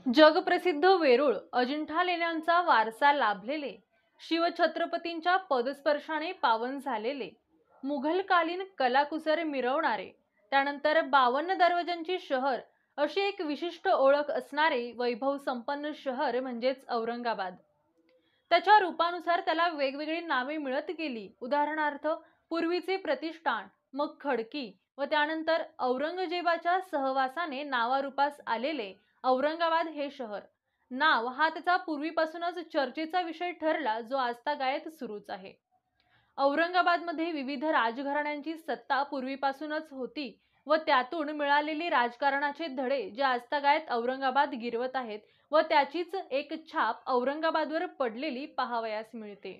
जगप्रसिद्ध वेरूळ अजिंठा लेण्यांचा वारसा लाभलेले, शिवछत्रपतींच्या पदस्पर्शाने पावन झालेले, मुघलकालीन कलाकुसर मिरवणारे, त्यानंतर 52 दरवाजांची शहर अशी एक विशिष्ट ओळख असणारे वैभव संपन्न शहर म्हणजेच औरंगाबाद। त्याच्या रूपानुसार त्याला वेगवेगळी नावे मिळत गेली। उदाहरणार्थ पूर्वीचे प्रतिष्ठान, मग खडकी व त्यानंतर औरंगजेबाच्या सहवासाने नावारूपास आलेले औरंगाबाद हे शहर। नाव हा त्याचा पूर्वीपासूनच चर्चेचा विषय ठरला, जो आजतागायत सुरूच आहे। औरंगाबादमध्ये विविध राजघराण्यांची सत्ता पूर्वीपासूनच होती व त्यातून मिळालेले राजकारणाचे धडे जे आजतागायत औरंगाबाद गिरवत आहेत व त्याचीच एक छाप औरंगाबादवर पडलेली पाहावयास मिळते।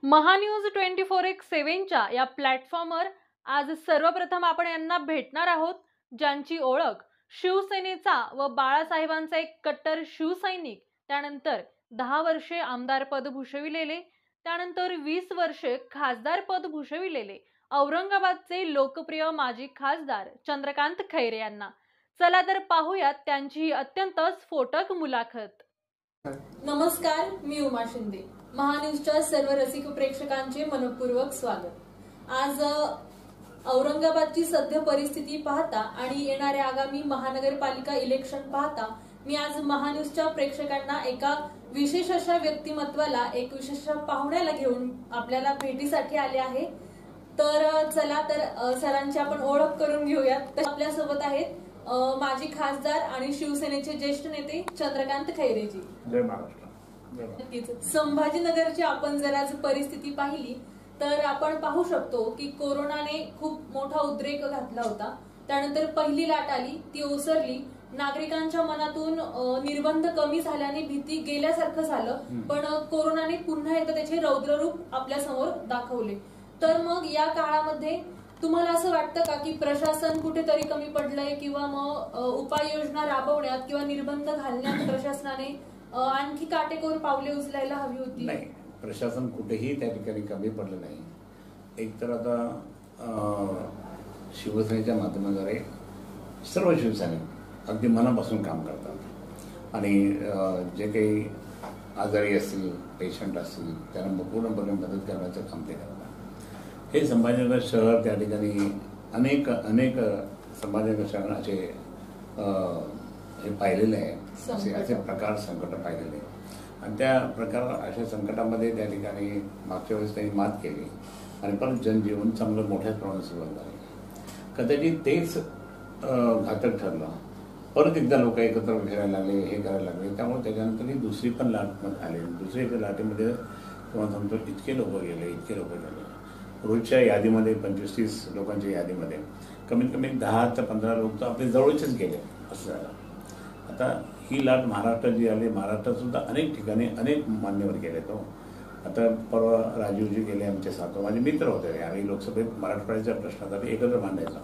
महान्यूज 24x7च्या या प्लॅटफॉर्मवर आज सर्वप्रथम आपण यांना भेटणार आहोत, ज्यांची ओळख शिवसेनेचा व बाळासाहेबांचा एक कट्टर शिवसैनिक, त्यानंतर 10 वर्षे आमदारपद भूषविलेले, त्यानंतर 20 वर्षे खासदारपद भूषविलेले औरंगाबादचे लोकप्रिय माजी खासदार चंद्रकांत खैरे यांना। चला तर पाहूयात त्यांची अत्यंत स्फोटक मुलाखत। नमस्कार, मी उमा शिंदे। महान्यूजच्या सर्व रसिक प्रेक्षकांचे मनपूर्वक स्वागत। आज औरंगाबादची सध्या परिस्थिती पाहता आणि येणाऱ्या आगामी महानगरपालिका इलेक्शन पाहता मी आज महान्यूजच्या प्रेक्षकांना एका विशेष अशा व्यक्तिमत्वाला, एक विशेष पाहुण्याला घेऊन आपल्याला भेटीसाठी आले आहे। तर चला तर सरांची आपण ओळख करून घेऊयात। आपल्यासोबत आहेत माजी खासदार आणि शिवसेनेचे ज्येष्ठ नेते चंद्रकांत खैरेजी। जय महाराष्ट्र। संभाजीनगरची आपण जर आज परिस्थिती पाहिली तर आपण पाहू शकतो की कोरोनाने खूप मोठा उद्रेक घातला होता। त्यानंतर पहिली लाट आली, ती ओसरली, नागरिकांच्या मनातून निर्बंध कमी झाल्याने भीती गेल्यासारखं झालं, पण कोरोनाने पुन्हा एकदा त्याचे रौद्ररूप आपल्या समोर दाखवले। तर मग या काळामध्ये तुम्हाला असं वाटतं का की प्रशासन कुठेतरी कमी पडलंय किंवा मग उपाययोजना राबवण्यात किंवा निर्बंध घालण्यात प्रशासनाने आणखी काटेकोर पावले उचलायला हवी होती? नाही, प्रशासन कुठेही त्या ठिकाणी कमी पडलं नाही। एक तर आता शिवसेनेच्या माध्यमाद्वारे सर्व शिवसैनिक अगदी मनापासून काम करतात आणि जे काही आजारी असतील, पेशंट असतील, त्यांना पूर्णपणे मदत करण्याचं काम ते करतात। हे संभाजीनगर शहर, त्या ठिकाणी अनेक संभाजीनगर शहराचे हे पाहिलेले आहे, असे प्रकार संकट पाहिलेले आहे आणि त्या प्रकार अशा संकटामध्ये त्या ठिकाणी मागच्या वेळेस त्यांनी मात केली आणि परत जनजीवन चांगलं मोठ्या प्रमाणात सुरुवात झाली। कदाचित तेच घातक ठरलं, परत एकदा लोक एकत्र फिरायला लागले, हे करायला लागले, त्यामुळे त्याच्यानंतर ही दुसरी पण लाट आली। दुसरी लाटेमध्ये तुम्हाला सांगतो इतके लोक गेले। रोजच्या यादीमध्ये 25-30 लोकांच्या यादीमध्ये कमीत कमी 10 ते 15 लोक तर आपले जवळचेच गेले, असं झालं। आता ही लाट महाराष्ट्रात जी आली, महाराष्ट्रात सुद्धा अनेक ठिकाणी अनेक मान्यवर गेले। तो आता परवा राजीवजी गेले, आमचे साथो माझे मित्र होते आणि लोकसभेत मराठवाड्याच्या प्रश्नासाठी एकत्र मांडायचा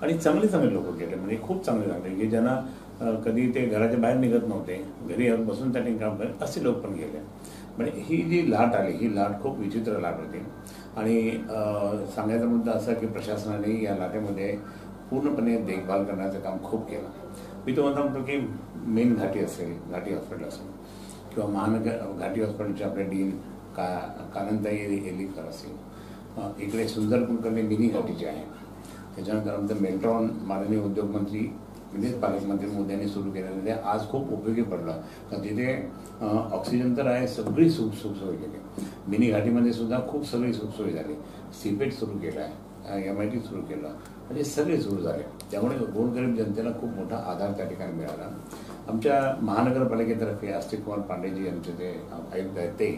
आणि चांगले लोक गेले, म्हणजे खूप चांगले की ज्यांना कधी ते घराच्या बाहेर निघत नव्हते, घरी बसून त्यांनी काम करत असे लोक पण गेले। म्हणजे ही जी लाट आली, ही लाट खूप विचित्र लाट होती आणि सांगायचा मुद्दा असा की प्रशासनाने या लाटेमध्ये पूर्णपणे देखभाल करण्याचं काम खूप केलं। मी तुम्हाला म्हणतो की मेन घाटी असेल, घाटी हॉस्पिटल असेल किंवा महानगर घाटी हॉस्पिटलचे आपले डीन काननताई एलिकर असेल, इकडे सुंदर कुलकर्णी मिनी घाटीचे आहे, त्याच्यानंतर आमचं मेल्ट्रॉन माननीय उद्योगमंत्री म्हणजेच पालकमंत्री मोदी यांनी सुरू केलेलं ते आज खूप उपयोगी पडलं। तर तिथे ऑक्सिजन तर आहे, सगळी सुखसोयी केली। मिनी घाटीमध्ये सुद्धा खूप सगळी सुखसोयी झाली, सीपेट सुरू केला आहे, MIT सुरू केलं, म्हणजे सगळे सुरू झाले। त्यामुळे गोरगरीब जनतेला खूप मोठा आधार त्या ठिकाणी मिळाला। आमच्या महानगरपालिकेतर्फे अस्तिक कुमार पांडेजी यांचे जे आयुक्त आहेत ते,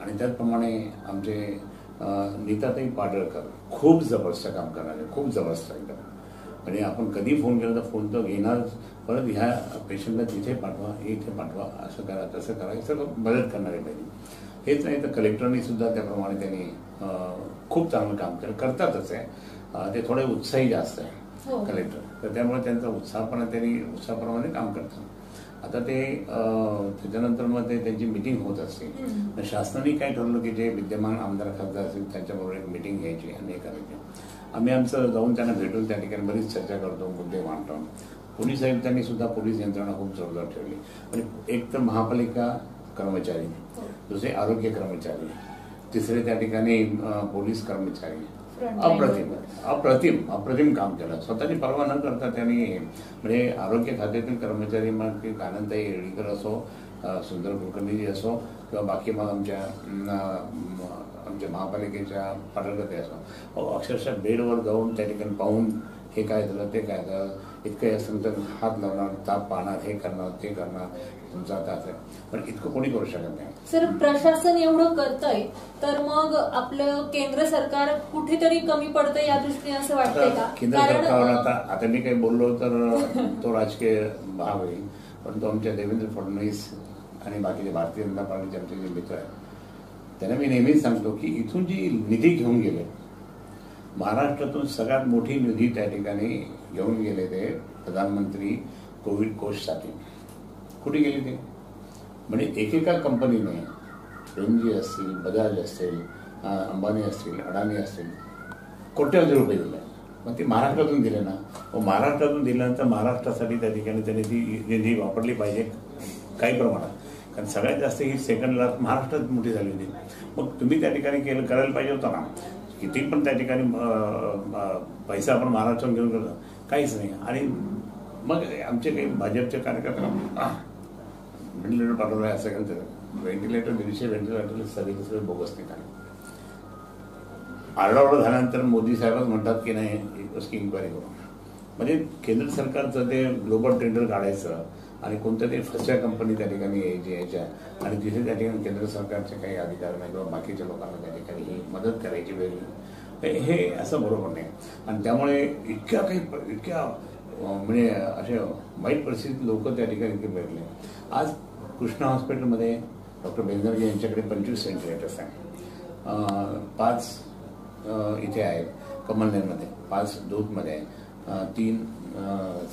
आणि त्याचप्रमाणे आमचे नीताताई पाडळकर खूप जबरदस्त काम करणारे, खूप जबरदस्त एकदम। म्हणजे आपण कधी फोन केला तर फोन तर घेणार, परत ह्या पेशंटला तिथे पाठवा, इथे पाठवा, असं करा, तसं करा, हे सगळं मदत करणारे पाहिजे। हेच नाही तर कलेक्टरनी सुद्धा त्याप्रमाणे त्यांनी खूप चांगलं काम केलं, करतातच आहे। ते थोडे उत्साही जास्त आहे कलेक्टर, तर त्यामुळे त्यांचा त्यांनी उत्साहाप्रमाणे काम करतात। आता ते त्याच्यानंतर मग ते त्यांची मिटिंग होत असते। शासनाने काय ठरवलं की जे विद्यमान आमदार खासदार असतील त्यांच्याबरोबर एक मिटिंग घ्यायची आणि हे करायची। आम्ही आमचं जाऊन त्यांना भेटून त्या ठिकाणी बरीच चर्चा करतो, मुद्दे मांडतो। पोलीस आयुक्तांनी सुद्धा पोलीस यंत्रणा खूप जोरदार ठेवली. म्हणजे एक तर महापालिका कर्मचारी, दुसरे आरोग्य कर्मचारी, तिसरे त्या ठिकाणी पोलीस कर्मचारी अप्रतिम काम केलं. स्वतःची पर्वा न करता त्यांनी म्हणजे आरोग्य खात्यातील कर्मचारी मग ते आनंदताई येळीकर असो, सुंदर कुलकर्णीजी असो किंवा बाकी मग आमच्या महापालिकेच्या पाटलगते असो, अक्षरशः बेडवर जाऊन त्या ठिकाणी पाहून हे काय झालं ते काय झालं, इतकं असं तर हात लावणार, ताप पाहणार, हे करणार ते करणार, तुमचा आता असं. पण इतकं कोणी करू शकत नाही. सर, प्रशासन एवढं करतंय तर मग आपलं केंद्र सरकार कुठेतरी कमी पडतंय या दृष्टीने असं वाटतंय का? केंद्र सरकारवर आता मी काही बोललो तर तो राजकीय भाग होईल, परंतु आमच्या देवेंद्र फडणवीस आणि बाकीचे भारतीय जनता पार्टीचे आमचे जे मित्र आहेत त्यांना मी नेहमीच सांगतो की इथून जी निधी घेऊन गेले, महाराष्ट्रातून सगळ्यात मोठी निधी त्या ठिकाणी घेऊन गेले ते प्रधानमंत्री कोविड कोषसाठी. कुठे गेले ते? म्हणजे एकेका कंपनीने एमजी असतील, बजाज असतील, अंबानी असतील, अडाणी असतील, कोट्यवधी रुपये दिले. मग ते महाराष्ट्रातून दिले ना. मग महाराष्ट्रातून दिल्यानंतर महाराष्ट्रासाठी त्या ठिकाणी त्यांनी ती निधी वापरली पाहिजे काही प्रमाणात, कारण सगळ्यात जास्त ही सेकंड लास्ट महाराष्ट्रात मोठी झाली होती. मग तुम्ही त्या ठिकाणी करायला पाहिजे होता ना. किती पण त्या ठिकाणी पैसा आपण महाराष्ट्रातून घेऊन करतो, काहीच नाही. आणि मग आमचे काही भाजपचे कार्यकर्ते व्हेंटिलेटर पाठवलं आहे असं म्हणतात. व्हेंटिलेटर 150 व्हेंटिलेटर सगळे बोगस निघाले. आरडाओरडा झाल्यानंतर मोदी साहेबच म्हणतात की नाही उसकी इन्क्वायरी करू. म्हणजे केंद्र सरकारचं ते ग्लोबल टेंडर काढायचं आणि कोणत्या तरी फसव्या कंपनी त्या ठिकाणी यायच्या आणि तिथे त्या ठिकाणी केंद्र सरकारचे काही अधिकार नाही किंवा बाकीच्या लोकांना त्या ठिकाणी ही मदत करायची वेळ, हे असं बरोबर नाही. आणि त्यामुळे इतक्या म्हणजे असे वाईट परिस्थितीत लोक त्या ठिकाणी इथे भेटले. आज कृष्णा हॉस्पिटलमध्ये डॉक्टर बेंजरगे यांच्याकडे 25 व्हेंटिलेटर्स आहेत. 5 इथे आहेत कमलनेरमध्ये, 5 दूधमध्ये आहे, 3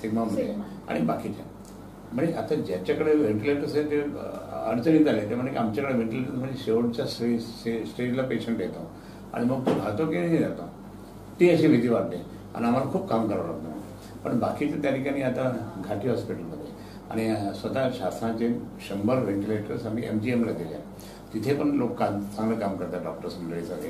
सिग्मामध्ये आणि बाकीच्या. म्हणजे आता ज्याच्याकडे व्हेंटिलेटर्स आहे ते अडचणीत आले. ते म्हणजे आमच्याकडे व्हेंटिलेटर म्हणजे शेवटच्या स्टेजला पेशंट येतो आणि मग तो राहतो की नाही राहतो ती अशी भीती वाटते आणि आम्हाला खूप काम करावं लागतं. पण बाकीचं त्या ठिकाणी आता घाटी हॉस्पिटलमध्ये आणि स्वतः शासनाचे 100 व्हेंटिलेटर्स आम्ही MGMला दिले. तिथे पण लोक चांगलं काम करतात डॉक्टर्स मंडळीसाठी.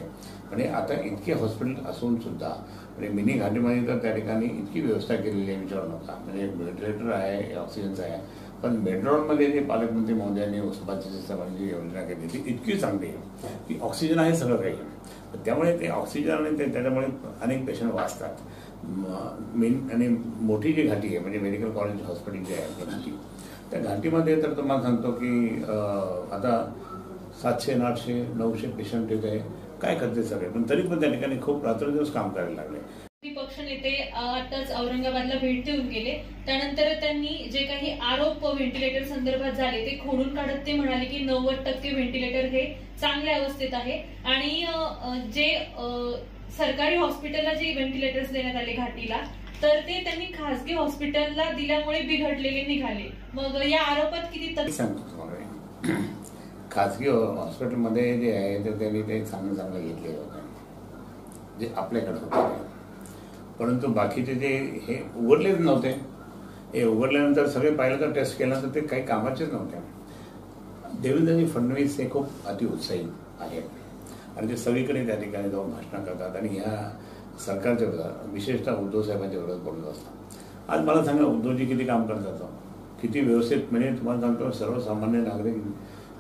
म्हणजे आता इतके हॉस्पिटल असून सुद्धा म्हणजे मिनी घाटीमध्ये तर त्या ठिकाणी इतकी व्यवस्था केलेली आहे विचारू नका. म्हणजे व्हेंटिलेटर आहे, ऑक्सिजनचं आहे. पण मेट्रोमध्ये जे पालकमंत्री महोदयांनी उस्मानाची जी योजना केली ती इतकी चांगली आहे की ऑक्सिजन आहे सगळं काही. त्यामुळे ते ऑक्सिजन आणि त्याच्यामुळे अनेक पेशंट वाचतात. मेन आणि मोठी जी घाटी आहे म्हणजे मेडिकल कॉलेज हॉस्पिटल जे आहे घाटी, त्या घाटीमध्ये तर तुम्हाला सांगतो की आता 700, 800, 900 पेशंट येत आहे. काय करते सगळे, पण तरी पण त्या ठिकाणी खूप रात्रदिवस काम करायला लागले. पक्ष नेते आताच औरंगाबादला भेट देऊन गेले. त्यानंतर त्यांनी जे काही आरोप व्हेंटिलेटर संदर्भात झाले ते खोडून काढत ते म्हणाले की 90% व्हेंटिलेटर हे चांगल्या अवस्थेत आहे आणि जे सरकारी हॉस्पिटलला जे व्हेंटिलेटर्स देण्यात आले घाटीला तर ते त्यांनी खासगी हॉस्पिटलला दिल्यामुळे बिघडलेले निघाले. मग या आरोपात किती तथ्य? सांगतो तुम्हाला, खासगी हॉस्पिटलमध्ये जे आहे ते त्यांनी ते चांगलं घेतलेलं होतं जे आपल्याकडे होतं. परंतु बाकीचे जे हे उघडलेच नव्हते, हे उघडल्यानंतर सगळे पाहिलं तर टेस्ट केल्यानंतर ते काही कामाचेच नव्हते. देवेंद्रजी फडणवीस हे खूप अतिउत्साही आहेत आणि ते सगळीकडे त्या ठिकाणी जाऊन भाषणं करतात आणि ह्या सरकारच्या विरोधात विशेषतः उद्धव साहेबांच्या विरोधात बोलत असतात. आज मला सांगा उद्धवजी किती काम करतात, किती व्यवस्थित. म्हणजे तुम्हाला सांगतो सर्वसामान्य नागरिक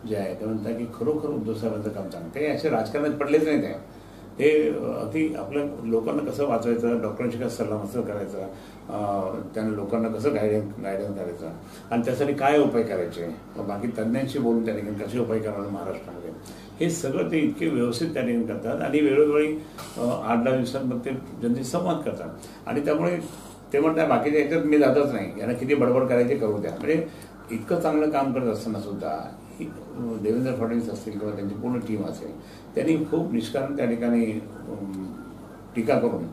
जे आहे ते म्हणतात की खरोखर उद्धव साहेबांचं काम चांगलं. ते असे राजकारणात पडलेच नाही. ते अगदी आपल्या लोकांना कसं वाचवायचं, डॉक्टरांशी कसं सल्लामसलत करायचं, त्यांना लोकांना कसं गायडन्स करायचं आणि त्यासाठी काय उपाय करायचे, बाकी तज्ज्ञांशी बोलून त्या ठिकाणी कसे उपाय करावे महाराष्ट्रामध्ये, हे सगळं ते इतके व्यवस्थित त्या ठिकाणी करतात. आणि वेळोवेळी 8-10 दिवसांमध्ये ते जनतेशी संवाद करतात. आणि त्यामुळे ते म्हणतात बाकीच्या याच्यात मी जातच नाही, यांना किती बडबड करायची करू द्या. म्हणजे इतकं चांगलं काम करत असताना सुद्धा देवेंद्र फडणवीस असतील किंवा त्यांची पूर्ण टीम असेल त्यांनी खूप निष्कारण त्या ठिकाणी टीका करून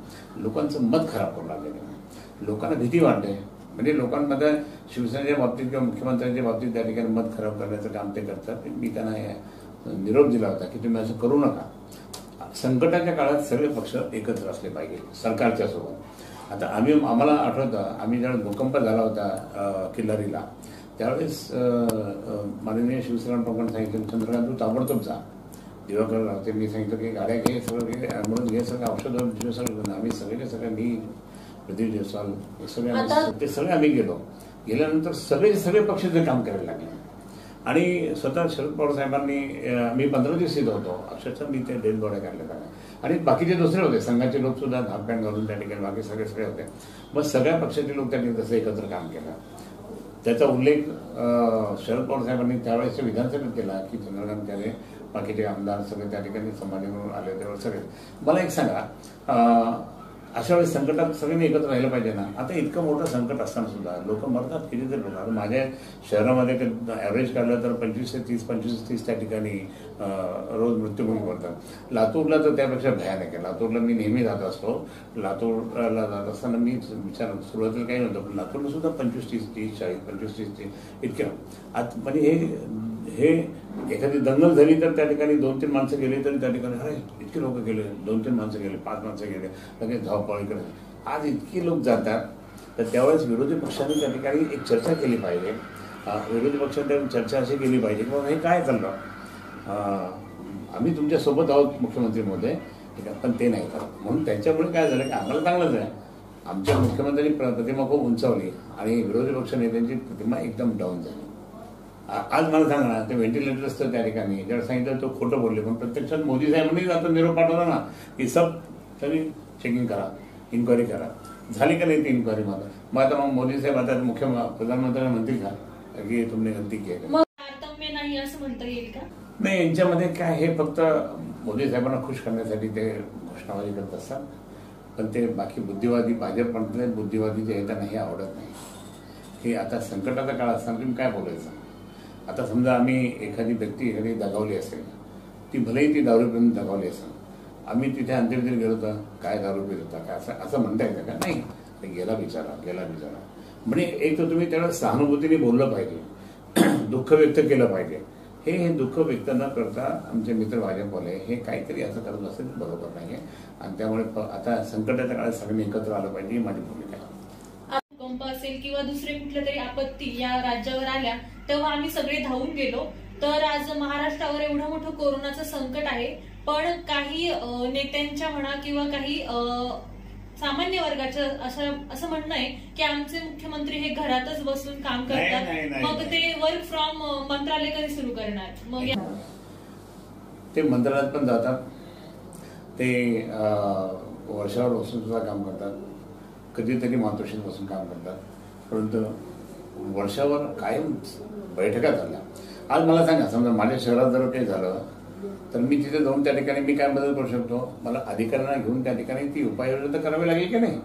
लोकांचं मत खराब करू लागलेलं आहे. लोकांना भीती वाटते. म्हणजे लोकांमध्ये शिवसेनेच्या बाबतीत किंवा मुख्यमंत्र्यांच्या बाबतीत त्या ठिकाणी मत खराब करण्याचं काम ते करतात. मी त्यांना निरोप दिला होता की तुम्ही असं करू नका. संकटाच्या काळात सगळे पक्ष एकत्र असले पाहिजे सरकारच्या सोबत. आता आम्हाला आठवतं, आम्ही ज्यावेळेस भूकंप झाला होता किल्लारीला, त्यावेळेस माननीय शिवसेना प्रमुखांनी सांगितलं, चंद्रकांत तू ताबडतोब जा. दिवाकर रावते मी सांगितलं की गाड्या घे, सगळं घे, ॲम्ब्युलन्स घे, सगळं औषधं सगळं. आम्ही सगळे मी प्रदीप जयस्वाल हे सगळे आम्ही गेल्यानंतर सगळे पक्षाचे काम करायला लागले. आणि स्वतः शरद पवार साहेबांनी, मी 15 दिवस येत होतो, अक्षरशः मी ते डेड बॉड्या काढल्या होत्या. आणि बाकीचे दुसरे होते, संघाचे लोक सुद्धा हाफ पॅन्ट घालून त्या ठिकाणी, बाकी सगळे होते. मग सगळ्या पक्षाचे लोक त्यांनी तसं एकत्र काम केलं. त्याचा उल्लेख शरद पवार साहेबांनी त्यावेळेस विधानसभेत केला की चंद्रकांत त्याने, बाकीचे आमदार सगळे त्या ठिकाणी संभाजीनगर आले, त्यावर सगळे. मला एक सांगा, अशा वेळेस संकटात सगळ्यांनी एकत्र राहिलं पाहिजे ना. आता इतकं मोठं संकट असताना सुद्धा लोक मरतात, कितीतरी लोक. आता माझ्या शहरामध्ये ॲव्हरेज काढलं तर 25 त्या ठिकाणी रोज मृत्यूमुखी पडतात. लातूरला तर त्यापेक्षा भयानक आहे. लातूरला मी नेहमी जात असतो. लातूरला जात असताना मी सुरुवातीला काही नव्हतं, पण लातूरला सुद्धा 25-30, 40, 25-30 इतक्या. आता म्हणजे हे एखादी दंगल झाली तर त्या ठिकाणी 2-3 माणसं गेली तरी त्या ठिकाणी अरे इतके लोक गेले, 2-3 माणसं गेले, 5 माणसं गेले, लगेच धावपळ इकडे. आज इतकी लोक जातात, तर त्यावेळेस विरोधी पक्षाने त्या ठिकाणी एक चर्चा केली पाहिजे. विरोधी पक्षाने चर्चा अशी केली पाहिजे की बाबा हे काय चाललं, आम्ही तुमच्यासोबत आहोत मुख्यमंत्री महोदय, ठीक आहे, पण ते नाही करत. म्हणून त्याच्यामुळे काय झालं की आम्हाला चांगलंच आहे, आमच्या मुख्यमंत्र्यांनी प्रतिमा खूप उंचावली आणि विरोधी पक्ष नेत्यांची प्रतिमा एकदम डाऊन झाली. आज मला सांगा ना, ते व्हेंटिलेटर असतं त्या ठिकाणी, ज्यावेळेस सांगितलं तो खोटं बोलले, पण प्रत्यक्षात मोदी साहेबांनी आता निरोप पाठवला ना की सगळी चेकिंग करा, इन्क्वायरी करा. झाली का नाही ती इन्क्वायरी? मग आता मोदी साहेब आता प्रधानमंत्र्यांना म्हणतील का की तुमने गलती केली? नाही असं म्हणता येईल का? नाही, यांच्यामध्ये काय, हे फक्त मोदी साहेबांना खुश करण्यासाठी ते घोषणाबाजी करत असतात. पण ते बाकी बुद्धिवादी, भाजपमधले बुद्धिवादी जे आहेत त्यांना हे आवडत नाही. हे आता संकटाचा काळ असताना तुम्ही काय बोलायचं? आता समजा आम्ही एखादी व्यक्ती दगावली असेल, ती भलेही ती दारू पिऊन दगावली असेल, आम्ही तिथे अंत्यविधीला गेलो तर काय दारू पित होता काय असं म्हणता येतं का? नाही, गेला बिचारा. म्हणजे एक तर तुम्ही त्याला सहानुभूतीने बोललं पाहिजे, दुःख व्यक्त केलं पाहिजे. हे दुःख व्यक्त न करता आमचे मित्र भाजपवाले हे काहीतरी असं करत असेल बरोबर नाही. आणि त्यामुळे आता संकटाच्या काळात सगळ्यांनी एकत्र आलं पाहिजे, ही माझी भूमिका आहे. भूकंप असेल किंवा दुसरे कुठल्या तरी आपत्ती या राज्यावर आल्या तेव्हा आम्ही सगळे धावून गेलो. तर आज महाराष्ट्रावर एवढं मोठं कोरोनाचं संकट आहे, पण काही नेत्यांच्या म्हणा किंवा काही सामान्य वर्गाचं असं म्हणणं आहे की आमचे मुख्यमंत्री हे घरातच बसून काम करतात, मग ते वर्क फ्रॉम मंत्रालय कधी सुरू करणार? मग ते मंत्रालयात पण जातात, ते वर्षावर बसून सुद्धा काम करतात, कधीतरी मातोश्रीत बसून काम करतात, परंतु वर्षावर कायम बैठका झाल्या. आज मला सांगा, समजा माझ्या शहरात जर काही झालं तर मी तिथे जाऊन त्या ठिकाणी मी काय मदत करू शकतो? मला अधिकाऱ्यांना घेऊन त्या ठिकाणी ती उपाययोजना तर करावी लागेल की नाही,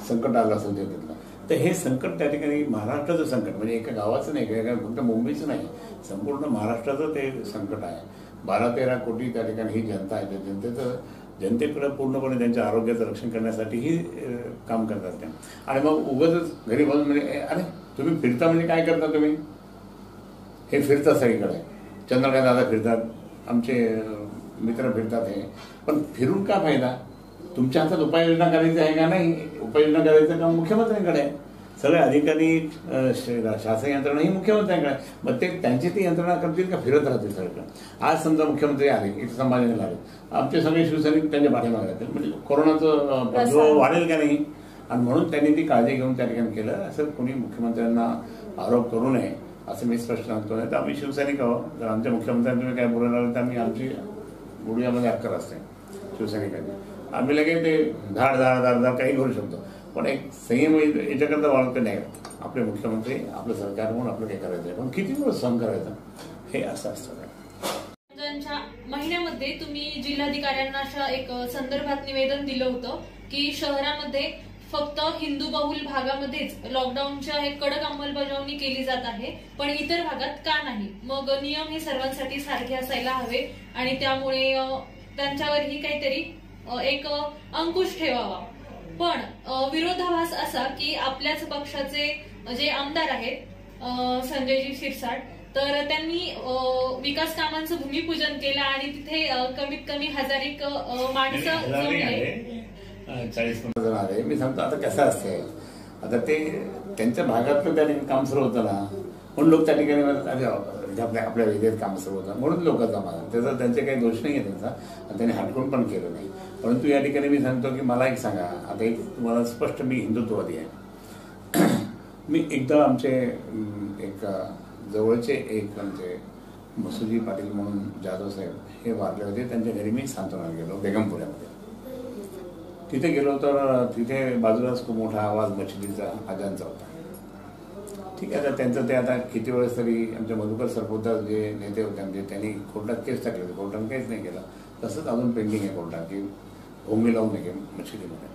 संकट आलं असेल तिथलं. तर हे संकट त्या ठिकाणी महाराष्ट्राचं संकट, म्हणजे एका गावाचं नाही, फक्त मुंबईचं नाही, संपूर्ण महाराष्ट्राचं ते संकट आहे. 12-13 कोटी त्या ठिकाणी ही जनता आहे. जनतेकडे पूर्णपणे त्यांच्या आरोग्याचं रक्षण करण्यासाठीही काम करतात त्या. आणि मग उगाचच घरी बसून म्हणजे अरे तुम्ही फिरता म्हणजे काय करता तुम्ही? हे फिरतात सगळीकडे, चंद्रकांत दादा फिरतात, आमचे मित्र फिरतात, हे पण फिरून का फायदा? तुमच्या हातात उपाययोजना करायची आहे का? नाही, उपाययोजना करायचं काम मुख्यमंत्र्यांकडे आहे. सगळे अधिकारी, शासन यंत्रणा ही मुख्यमंत्र्यांकडे. मग ते त्यांची ती यंत्रणा करतील का फिरत राहतील सगळं? आज समजा मुख्यमंत्री आले, इथे संभाजीनगर आले, आमचे सगळे शिवसैनिक त्यांच्या पाठीमागे राहतील, म्हणजे कोरोनाचं प्रादुर्भाव वाढेल का नाही? आणि म्हणून त्यांनी ती काळजी घेऊन त्या ठिकाणी केलं. असं कोणी मुख्यमंत्र्यांना आरोप करू नये असं मी स्पष्ट सांगतो. नाही तर आम्ही शिवसैनिक आहोत. जर आमच्या मुख्यमंत्र्यांनी तुम्ही काय बोलायला लागलं तर आम्ही आमची गुडघ्यामध्ये अक्कल असते शिवसैनिकांची. आम्ही लगेच ते धाड काही करू शकतो, पण एक संयम याच्याकरता वाढवते नाही. आपले मुख्यमंत्री, आपलं सरकार म्हणून आपलं काही करायचं आहे, पण किती दिवस सहन करायचं, हे असं असतं. महिन्यामध्ये तुम्ही जिल्हाधिकाऱ्यांना अशा एक संदर्भात निवेदन दिलं होतं की शहरामध्ये फक्त हिंदू बहुल भागामध्येच लॉकडाऊनच्या हे कडक अंमलबजावणी केली जात आहे, पण इतर भागात का नाही? मग नियम हे सर्वांसाठी सारखे असायला हवे आणि त्यामुळे त्यांच्यावरही काहीतरी एक अंकुश ठेवावा. पण विरोधाभास असा की आपल्याच पक्षाचे जे आमदार आहेत संजयजी शिरसाट, तर त्यांनी विकास कामांचं भूमिपूजन केलं आणि तिथे कमीत कमी 1000 माणसं जमले. 40-50 जण आले. मी सांगतो आता कसं असते, आता ते त्यांच्या भागातलं त्या ठिकाणी काम सुरू होतं ना, म्हणून लोक त्या ठिकाणी आपल्या वेगळ्यात काम सुरू होतं म्हणून लोक जमा झाले. त्याचा त्यांचे काही दोष नाही आहे त्यांचा, आणि त्यांनी हटकून पण केलं नाही. परंतु या ठिकाणी मी सांगतो की मला एक सांगा, आता एक तुम्हाला स्पष्ट मी हिंदुत्ववादी आहे. मी एकदा आमचे एक जवळचे एक म्हणजे मसुजी पाटील म्हणून जाधव साहेब हे वारले होते. त्यांच्या घरी मी सांत्वनाला गेलो बेगमपुऱ्यामध्ये. तिथे गेलो तर तिथे बाजूलाच खूप मोठा आवाज मशिदीचा अजानचा होता. ठीक आहे, तर त्यांचं ते आता किती वेळेस तरी आमच्या मधुकर सरपोतदार जे नेते होते आमचे त्यांनी कोर्टात केस टाकली होती. कोर्टाने काहीच नाही केलं. तसंच अजून पेंडिंग आहे कोर्टात की भोंगे लावून नये मशिदीमध्ये.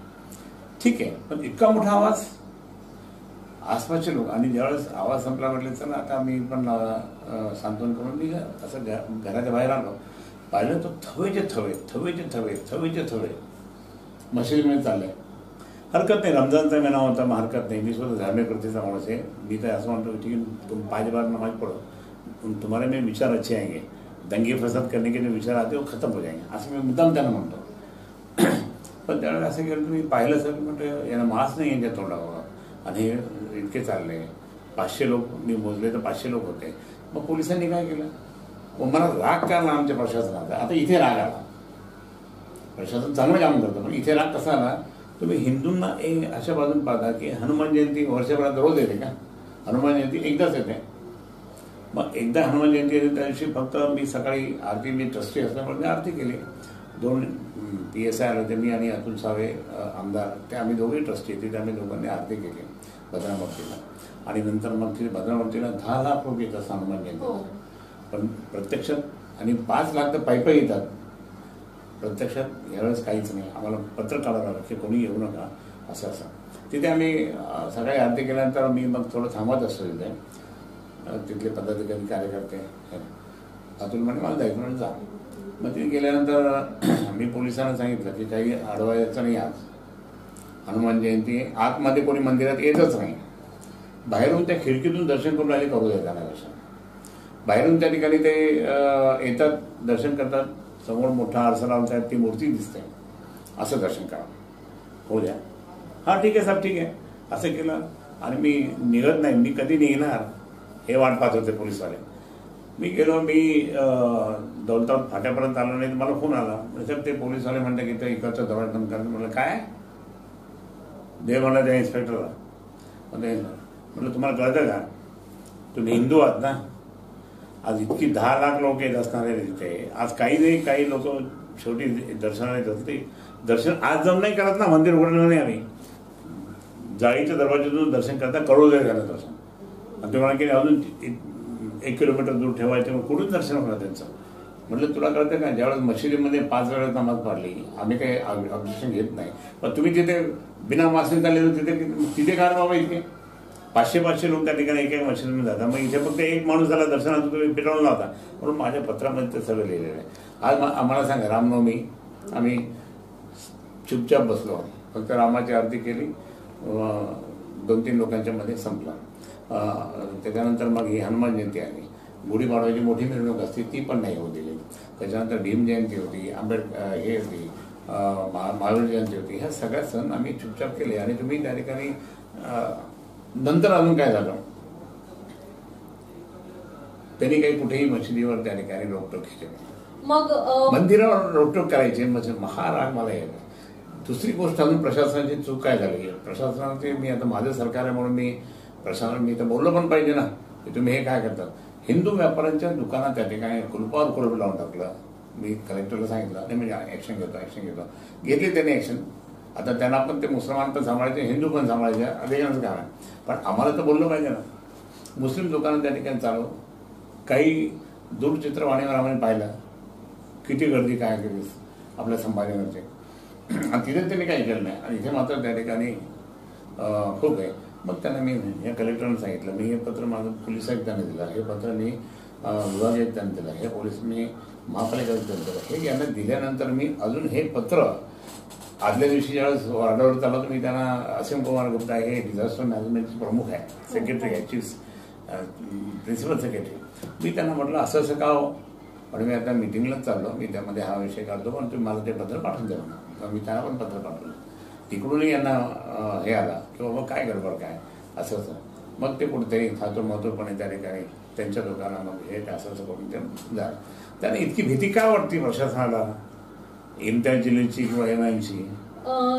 ठीक आहे, पण इतका मोठा आवाज आसपासचे लोक, आणि ज्यावेळेस आवाज संपला म्हटलं चला आता मी पण सांत्वन करून मी असं घराच्या बाहेर आलो. पाहिलं तर थवेचे थवे थवेचे थवे थवेचे थवे मशिदीमध्ये चाललंय. हरकत नाही, रमजानचा महिना होता, मग हरकत नाही. मी स्वतः धार्मिक वृत्तीचा माणूस आहे. मी तर असं म्हणतो की तुम 5 बार नमाज पढ़ो, तुम्हारे में विचार अच्छे आएंगे, दंगे फसाद करने के जो विचार आते वो खत्म हो जाएंगे, असं मी मुद्दाम त्यांना म्हणतो. पण त्यावेळेला असं केलं तुम्ही पाहिलं सर, म्हटलं यांना मास नाही यांच्या तोंडावर, आणि हे इतके चालले. 500 लोक मी मोजले तर 500 लोक होते. मग पोलिसांनी काय केलं, मग मला राग का आला आमच्या प्रशासनाचा. आता इथे राग आला, प्रशासन चांगलं काम करतं, पण इथे राग कसा आला, तुम्ही हिंदूंना अशा बाजून पाहता की हनुमान जयंती वर्षभरात रोज येते का? हनुमान जयंती एकदाच येते. मग एकदा हनुमान जयंती येते त्या दिवशी फक्त मी सकाळी आरती, मी ट्रस्टी असल्यामुळे मी आरती केली. 2 PSI आले होते, मी आणि अतुल सावे आमदार, ते आम्ही दोघेही ट्रस्टी तिथे आम्ही दोघांनी आरती केली भद्रामूर्तीला. आणि नंतर मग तिथे भद्रामूर्तीला 10 लाख लोक येतात हनुमान जयंतीला. पण प्रत्यक्षात आणि 5 लाख तर पायी येतात. प्रत्यक्षात यावेळेस काहीच नाही. आम्हाला पत्र काढावं लागलं की कोणी येऊ नका असं. तिथे आम्ही सकाळी आरती केल्यानंतर मी मग थोडं थांबत असतो तिथे. तिथले पदाधिकारी कार्यकर्ते अतुल म्हणे मला जायचं म्हणजे जा. मग तिथे गेल्यानंतर मी पोलिसांना सांगितलं की काही अडवायचं नाही. आज हनुमान जयंती आहे, आतमध्ये कोणी मंदिरात येतच नाही. बाहेरून त्या खिडकीतून दर्शन करून राहिले करू देतात दर्शन. बाहेरून त्या ठिकाणी ते येतात, दर्शन करतात. समोर मोठा आरसा लावून ती मूर्ती दिसते, असं दर्शन करा, हो द्या. हां ठीक आहे साहेब, ठीक आहे असं केलं. आणि मी निघत नाही, मी कधी निघणार हे वाट पाहत होते पोलीसवाले. मी गेलो, मी दौलताबाद फाट्यापर्यंत आलो नाही, मला फोन आला. साहेब ते पोलीसवाले म्हणतात की ते इकडचं दरवाजा बंद करा. म्हटलं काय दे म्हणलं त्या इन्स्पेक्टरला. म्हटलं तुम्हाला कळतं का, तुम्ही हिंदू आहात ना, आज इतकी 10 लाख लोक येत असणारे तिथे. आज काही नाही, काही लोक शेवटी दर्शनाला येतात. ते दर्शन आज जाऊन नाही करत ना, मंदिर उघडलं नाही आम्ही, जाळीच्या दरवाज्यातून दर्शन करता कळू दे झालं दर्शन. आणि ते म्हणा की अजून 1 किलोमीटर दूर ठेवायचं, मग कुठून दर्शन होणार त्यांचं. म्हटलं तुला कळतं का, ज्यावेळेस मशिदीमध्ये 5 वेळेस नमाज पाडली, आम्ही काही ऑब्जेक्शन घेत नाही, पण तुम्ही तिथे बिना मास्क चालले तिथे काय बाबा इतके 500 लोक त्या ठिकाणी एका मशिदीमध्ये जातात. मग इथे फक्त एक माणूस झाला दर्शनाचा, तुम्ही पिटवून लावता. म्हणून माझ्या पत्रामध्ये ते सगळं लिहिलेलं आहे. आज आम्हाला सांगा, रामनवमी आम्ही चुपचाप बसलो, फक्त रामाची आरती केली, 2-3 लोकांच्या मध्ये संपला. त्याच्यानंतर मग ही हनुमान जयंती आली, गुढीपाडव्याची मोठी मिरवणूक असते ती पण नाही होऊ दिली. त्याच्यानंतर भीम जयंती होती, हे होती, महावीर जयंती होती. ह्या सगळ्या सण आम्ही चुपचाप केले. आणि तुम्ही त्या ठिकाणी नंतर अजून काय झालं, त्यांनी काही कुठेही मशिदीवर त्या ठिकाणी रोकटोक केली, मग मंदिरावर रोकटोक करायचे. महाराग मला येतो. दुसरी गोष्ट अजून प्रशासनाची चूक काय झाली, प्रशासनाचे मी आता माझं सरकार आहे म्हणून मी प्रशासन मी तर बोललं पण पाहिजे ना की तुम्ही हे काय करतात. हिंदू व्यापाऱ्यांच्या दुकानात त्या ठिकाणी कुलपावर कुलप लावून टाकलं. मी कलेक्टरला सांगितलं नाही, म्हणजे ऍक्शन घेतो. घेतली त्यांनी ऍक्शन. आता त्यांना पण ते मुसलमान पण सांभाळायचे, हिंदू पण सांभाळायचे, अधिकारांचं काम आहे. पण आम्हाला तर बोललं पाहिजे ना. मुस्लिम दुकानं त्या ठिकाणी चालू, काही दूरचित्रवाणीवर आम्ही पाहिलं किती गर्दी काय केली आपल्या संभाजीनगरचे. आणि तिथे त्यांनी काही केलं नाही. आणि इथे मात्र त्या ठिकाणी खूप आहे. मग त्यांना मी या कलेक्टरने सांगितलं, मी हे पत्र माझं पोलीस आयुक्तांनी दिलं, हे पत्र मी विभागीय आयुक्तांनी दिलं, हे पोलीस मी महापालिका आयुक्तांनी दिलं. हे यांना दिल्यानंतर मी अजून हे पत्र आदल्या दिवशी ज्यावेळेस ऑर्डरवर चाललं तर मी त्यांना असीम कुमार गुप्ता हे डिझास्टर मॅनेजमेंटचे प्रमुख आहे, सेक्रेटरी आहे, चीफ प्रिन्सिपल सेक्रेटरी. मी त्यांना म्हटलं असं असं का हो, पण मी आता मिटिंगलाच चाललो, मी त्यामध्ये हा विषय काढतो, पण तुम्ही मला ते पत्र पाठवून द्या म्हणा. मी त्यांना पण पत्र पाठवलं. तिकडूनही यांना हे आला की बाबा काय गडबड काय असं असं. मग ते कुठेतरी थातुरमातुरपणे त्या ठिकाणी त्यांच्या लोकांना मग हे असं असं करून ते झालं. त्यांना इतकी भीती का वाटते प्रशासनाला, इम्तियाज जलीलची किंवा MIMची?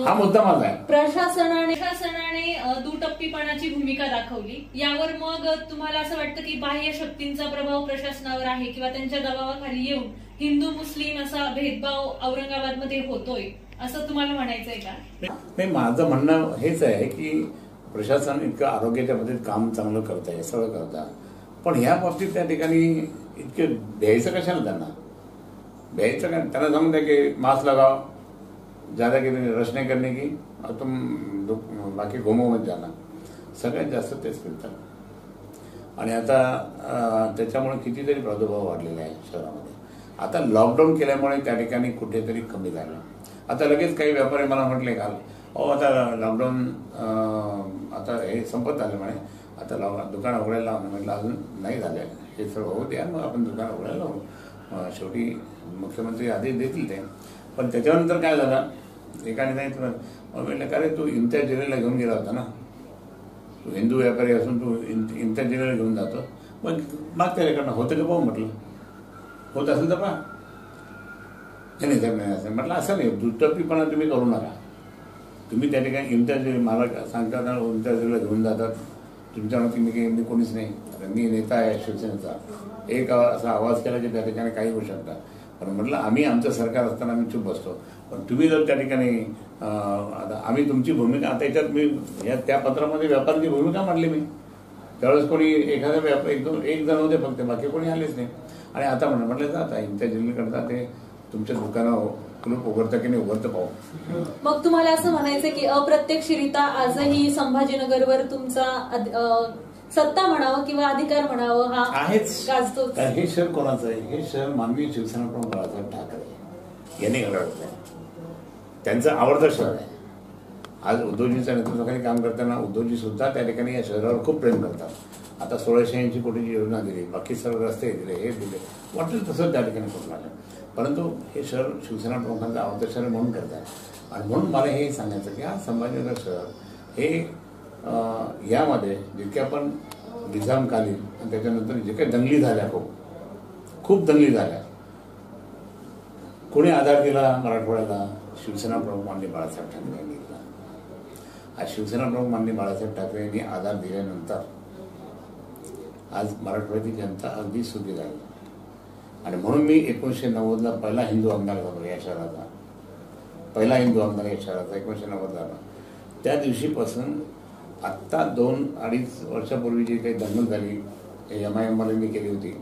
हा मुद्दा माझा आहे. प्रशासनाने दुटप्पीपणाची भूमिका दाखवली, यावर मग तुम्हाला असं वाटतं की बाह्य शक्तींचा प्रभाव प्रशासनावर आहे किंवा त्यांच्या दबावाखाली येऊन हिंदू मुस्लिम असा भेदभाव औरंगाबादमध्ये होतोय असं तुम्हाला म्हणायचंय का? नाही, माझं म्हणणं हेच आहे की प्रशासन इतकं आरोग्याच्या बाबतीत काम चांगलं करत आहे, सगळं करतात, पण ह्या बाबतीत त्या ठिकाणी इतकं भ्यायचं कशाला त्यांना? भ्यायचं का? त्यांना सांगून द्या की मास्क लगाओ, ज्यादा की रश नहीं करने की, तुम बाकी घुमो मत जाना. सगळ्यात जास्त तेच करतात. आणि आता त्याच्यामुळे कितीतरी प्रादुर्भाव वाढलेला आहे शहरामध्ये. आता लॉकडाऊन केल्यामुळे त्या ठिकाणी कुठेतरी कमी झालं. आता लगेच काही व्यापारी मला म्हटले काल, आता लॉकडाऊन आता हे संपत आलं म्हणे, आता दुकान उघडायला लावणं. म्हटलं अजून नाही झालं, हे सर्व होऊ द्या, मग आपण दुकान उघडायला लावू. शेवटी मुख्यमंत्री आदेश देतील ते. पण त्याच्यानंतर काय झालं, एकाने सांगितलं, म्हटलं का रे तू इम्तियाज जलीलला घेऊन गेला होता ना, तू हिंदू व्यापारी असून तू इम्तियाज जलीलला घेऊन जातो, मग त्याच्याकडनं होतं का पाहू. म्हटलं होत असेल तर पहा. नाही साहेब नाही असेल. म्हटलं असं नाही, दुटप्पीपणा तुम्ही करू नका. तुम्ही त्या ठिकाणी इम्तियाज जलील मला सांगतात, इम्तियाज जलीलला घेऊन जातात, तुमच्यामध्ये मी कोणीच नाही, मी नेता आहे शिवसेनेचा, एक असा आवाज केला की त्या ठिकाणी काही होऊ शकतात. पण म्हटलं आम्ही आमचं सरकार असताना आम्ही चूप बसतो, पण तुम्ही जर त्या ठिकाणी आता आम्ही तुमची भूमिका, आता याच्यात मी त्या पत्रामध्ये व्यापाराची भूमिका मांडली मी. त्यावेळेस कोणी एखाद्या एक जण होते फक्त, बाकी कोणी आलेच नाही. आणि आता म्हटलं जात इम्तियाज जलील करता ते तुमच्या दुकानावर कुलूप उघडतं की नाही उघडतं पाहू. मग तुम्हाला असं म्हणायचं की अप्रत्यक्षरित्या आजही संभाजीनगरवर तुमचा सत्ता म्हणावं किंवा अधिकार म्हणावं हा आहेच. गाजतो. हे शहर कोणाचं आहे? हे शहर माननीय शिवसेना प्रमुख बाळासाहेब ठाकरे यांनी घडवलं. त्यांचं आवडतं शहर आहे. आज उद्धवजींच्या नेतृत्वाखाली काम करताना उद्धवजी सुद्धा त्या ठिकाणी या शहरावर खूप प्रेम करतात. आता 1680 कोटीची योजना दिली, बाकी सर्व रस्ते दिले, हे दिले, वाटेल तसं त्या ठिकाणी करून आलं. परंतु हे शहर शिवसेना प्रमुखांचं आवडतं शहर म्हणून करतात. आणि म्हणून मला हे सांगायचं की हा संभाजीनगर शहर हे यामध्ये जितक्या पण निजामकालीन आणि त्याच्यानंतर जे काही दंगली झाल्या, खूप दंगली झाल्या, कोणी आधार दिला मराठवाड्याला? शिवसेना प्रमुख माननीय बाळासाहेब ठाकरे यांनी दिला. आज शिवसेना प्रमुख माननीय बाळासाहेब ठाकरे यांनी आधार दिल्यानंतर आज मराठवाड्याची जनता अगदी सुखी झाली. आणि म्हणून मी 1990ला पहिला हिंदू आमदार झालो या शहराचा, पहिला हिंदू आमदार या शहराचा 1990 झाला. त्या दिवशीपासून आत्ता 2-2.5 वर्षापूर्वी जी काही दंगल झाली, MIM वाल्यांनी केली होती,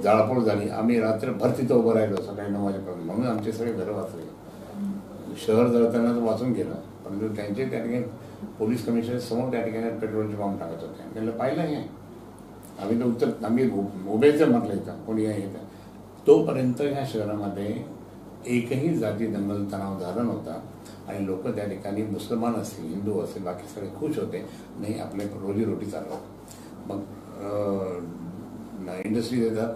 जाळपोळ झाली, आम्ही रात्रभर तिथं उभं राहिलो सकाळी 9 वाजेपर्यंत. म्हणून आमचे सगळे घरं वाचले. शहर जळताना वाचून गेलं, परंतु त्यांचे त्या ठिकाणी पोलीस कमिशनर समोर त्या ठिकाणी पेट्रोलचे बॉम्ब टाकत होते. त्यांना पाहिलं आहे, आम्ही तर उत्तर आम्ही उभेच म्हटलं इथं कोणी आहे इथं. तोपर्यंत ह्या शहरामध्ये एकही जाती दंगल तणाव झाला नव्हता. आणि लोक त्या ठिकाणी मुसलमान असतील, हिंदू असतील, बाकी सगळे खुश होते. नाही, आपले रोजीरोटी चालवत. मग इंडस्ट्री देतात,